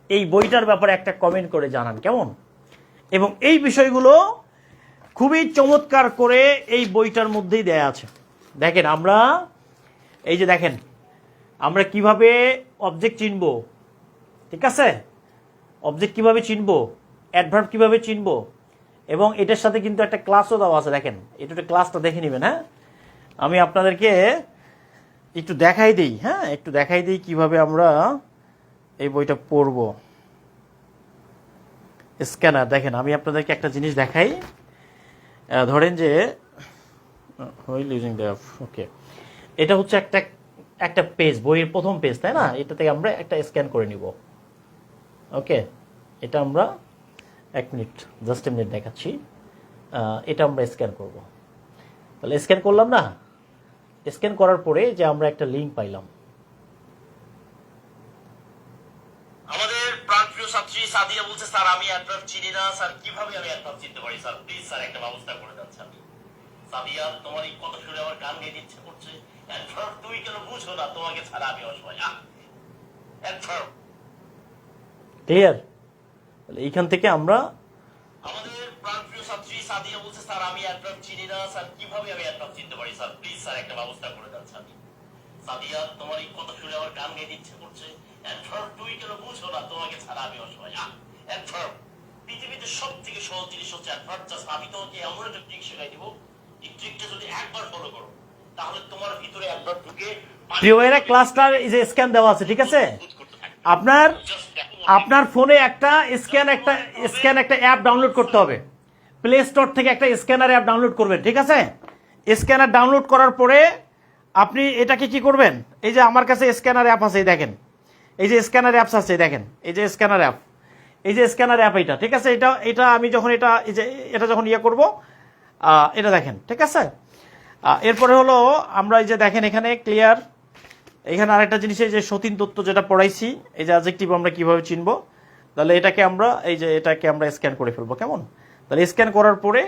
[SPEAKER 1] এই বইটার ব্যাপারে একটা কমেন্ট করে জানান কেমন। এবং এই বিষয়গুলো খুবই চমৎকার করে এই বইটার মধ্যেই দেয়া আছে। দেখেন আমরা এই যে দেখেন আমরা কিভাবে অবজেক্ট চিনব, ঠিক আছে? অবজেক্ট কিভাবে চিনব, অ্যাডভার্ব কিভাবে চিনব, এবং এটার সাথে কিন্তু একটা ক্লাসও দেওয়া আছে। দেখেন এটা ক্লাসটা দেখে নেবেন। হ্যাঁ, আমি আপনাদেরকে একটু দেখাই দিই। হ্যাঁ, একটু দেখাই দিই কিভাবে আমরা এই বইটা পড়ব। স্ক্যানার দেখেন, আমি আপনাদেরকে একটা জিনিস দেখাই। ধরেন যে ওকে, এটা হচ্ছে একটা একটা পেজ, বইয়ের প্রথম পেজ, তাই না? এটা থেকে আমরা একটা স্ক্যান করে নিব। ওকে, এটা আমরা এক মিনিট, জাস্ট এ মিনিট দেখাচ্ছি। এটা আমরা স্ক্যান করব। তাহলে স্ক্যান করলাম না? স্ক্যান করার পরে যে আমরা একটা লিঙ্ক পাইলাম।
[SPEAKER 2] আমাদের প্রাণপ্রিয় ছাত্রী সাদিয়া বলছে, স্যার আমি অ্যাডভার্ব চিনি না, স্যার কিভাবে আমি অ্যাডভার্ব চিনতে পারি স্যার? প্লিজ স্যার একটা ব্যবস্থা করে দেন স্যার। সাদিয়া, তোমার এই কথা শুনে আমার গান গাইতে ইচ্ছে করছে। অ্যাডভার্ব তুমি কেন বুঝো না? তোমাকে ছাড়া আমি অসহায়। Adverb
[SPEAKER 1] clear? তাহলে এইখান থেকে আমরা
[SPEAKER 2] আমাদের প্রাণপ্রিয় ছাত্রী সাদিয়া বলছে, স্যার আমি অ্যাডভার্ব চিনি না, স্যার কিভাবে আমি অ্যাডভার্ব চিনতে পারি স্যার? প্লিজ স্যার একটা ব্যবস্থা করে দেন স্যার। সাদিয়া, তোমার এই কথা শুনে আমার গান গাইতে ইচ্ছে করছে। অ্যাডভার্ব তুমি কেন বুঝো না? তোমাকে ছাড়া আমি অসহায়। অ্যাডভার্ব পৃথিবীতে সবথেকে সহজ জিনিস হচ্ছে অ্যাডভার্ব। জাস্ট আমি তোমাকে এমন একটা ট্রিক শেখাই দিব, এই ট্রিকটা যদি একবার ফলো করো তাহলে তোমার ভিতরে অ্যাডভার্ব ঢুকে
[SPEAKER 1] প্রিয় ভাইরা ক্লাসটার এই যে স্ক্যান দেওয়া আছে, ঠিক আছে? আপনার আপনার ফোনে একটা স্ক্যান অ্যাপ ডাউনলোড করতে হবে। প্লে স্টোর থেকে একটা স্ক্যানার অ্যাপ ডাউনলোড করবেন, ঠিক আছে? স্ক্যানার ডাউনলোড করার পরে আপনি এটাকে কি করবেন, এই যে আমার কাছে স্ক্যানার অ্যাপ আছে, দেখেন এই যে স্ক্যানার অ্যাপস আছে, দেখেন এই যে স্ক্যানার অ্যাপ, এই যে স্ক্যানার অ্যাপ এটা, ঠিক আছে? এটা আমি যখন এটা যখন ইয়ে করব, এটা দেখেন, ঠিক আছে? এরপরে হলো আমরা এই যে দেখেন এখানে ক্লিয়ার, এখানে আরেকটা জিনিস, এই যে সতীন তত্ত্ব যেটা পড়াইছি, এই যে অ্যাডজেক্টিভ আমরা কিভাবে চিনবো, তাহলে এটাকে আমরা এটাকে আমরা স্ক্যান করে ফেলবো কেমন। তাহলে স্ক্যান করার পরে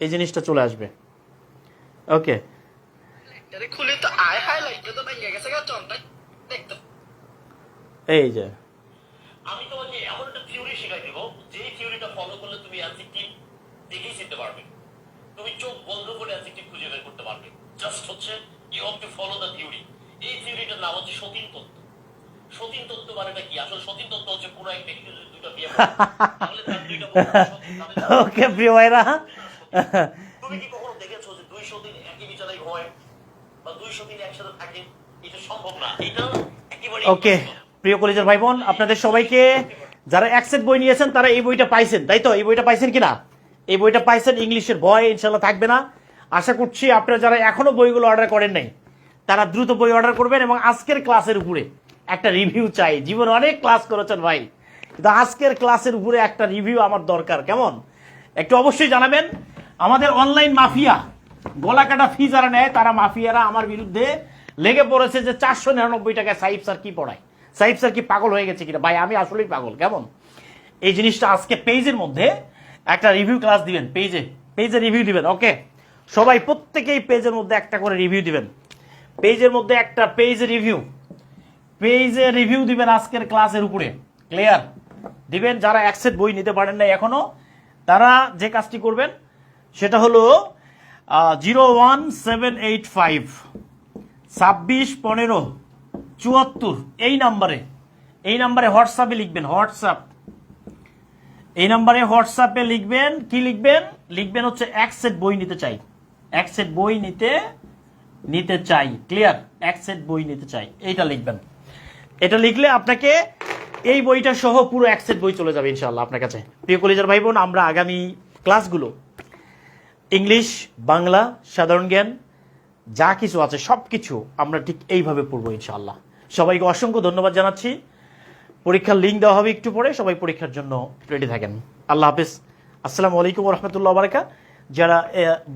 [SPEAKER 1] এই জিনিসটা চলে আসবে। ওকে, এই যে
[SPEAKER 2] আমি তোমাকে এমন একটা থিওরি শেখাই দিব, যে থিওরিটা ফলো করলে তুমি অ্যাডজেক্টিভ দেখেই চিনতে পারবে। তুমি চোখ বন্ধ করে অ্যাডজেক্টিভ খুঁজে বের করতে পারবে। জাস্ট হচ্ছে you have to follow the theory. এই থিওরিটার নাম হচ্ছে সতীন তত্ত্ব। সতীন তত্ত্ব মানেটা কি? আসলে সতীন তত্ত্ব হচ্ছে পুরো এক ব্যক্তি যদি দুটো বিয়ে করে, তাহলে তার দুইটা বউ সতীন হবে।
[SPEAKER 1] ওকে প্রিয় ভাইরা,
[SPEAKER 2] তুমি কি কখনো দেখেছো যে দুই সতীন একই বিছানায় ঘুমায় বা দুই সতীন একসাথে থাকে? এটা সম্ভব না। এটা একেবারে
[SPEAKER 1] ওকে প্রিয় কলেজের ভাই বোন, আপনাদের সবাইকে যারা এক সেট বই নিয়েছেন তারা এই বইটা পাইছেন, তাই তো? এই বইটা পাইছেন কিনা? এই বইটা পাইছেন। ইংলিশের ভয় ইনশাল্লাহ থাকবে না। আশা করছি আপনারা যারা এখনো বইগুলো অর্ডার করেন নাই তারা দ্রুত বই অর্ডার করবেন। এবং আজকের ক্লাসের উপরে একটা রিভিউ চাই। জীবনে অনেক ক্লাস করেছেন ভাই, কিন্তু আজকের ক্লাসের উপরে একটা রিভিউ আমার দরকার কেমন। একটু অবশ্যই জানাবেন। আমাদের অনলাইন মাফিয়া, গলা কাটা ফি যারা নেয়, তারা মাফিয়ারা আমার বিরুদ্ধে লেগে পড়েছে যে 499 টাকায় সাইফ স্যার কি পড়ায়, সাইফ স্যার কি পাগল হয়ে গেছে কিনা। ভাই আমি আসলেই পাগল কেমন। এই জিনিসটা আজকে পেজের মধ্যে একটা রিভিউ ক্লাস দিবেন, পেজে রিভিউ দিবেন। ওকে, সবাই প্রত্যেকেই পেজের মধ্যে একটা করে রিভিউ দিবেন। পেজের মধ্যে একটা পেজে রিভিউ দিবেন আজকের ক্লাসের উপরে। ক্লিয়ার? দিবেন। যারা এক সেট বই নিতে পারেন না এখনো, তারা যে কাজটি করবেন সেটা হলো 01785 26 15 74 এই নাম্বারে হোয়াটসঅ্যাপে লিখবেন। এই নাম্বারে হোয়াটসঅ্যাপে লিখবেন। কি লিখবেন হচ্ছে এক সেট বই নিতে চাই, এক সেট বই নিতে চাই। ক্লিয়ার? এক সেট বই নিতে চাই, এইটা লিখবেন। এটা লিখলে আপনাকে এই বইটা সহ পুরো এক সেট বই চলে যাবে ইনশাআল্লাহ আপনার কাছে। প্রিয় কলেজের ভাই বোন, আমরা আগামী ক্লাসগুলো ইংলিশ, বাংলা, সাধারণ জ্ঞান যা কিছু আছে সব কিছু আমরা ঠিক এইভাবে পড়বো ইনশাআল্লাহ। সবাইকে অসংখ্য ধন্যবাদ জানাচ্ছি। পরীক্ষার লিঙ্ক দেওয়া হবে একটু পরে, সবাই পরীক্ষার জন্য রেডি থাকেন। আল্লাহ হাফিজ। আসসালামু আলাইকুম রহমতুল্লাহ বারাকা। যারা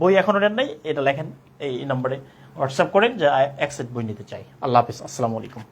[SPEAKER 1] বই এখনো নেন নাই, এটা লেখেন এই নম্বরে হোয়াটসঅ্যাপ করেন যে এক সেট বই নিতে চাই। আল্লাহ হাফিজ, আসসালামু আলাইকুম।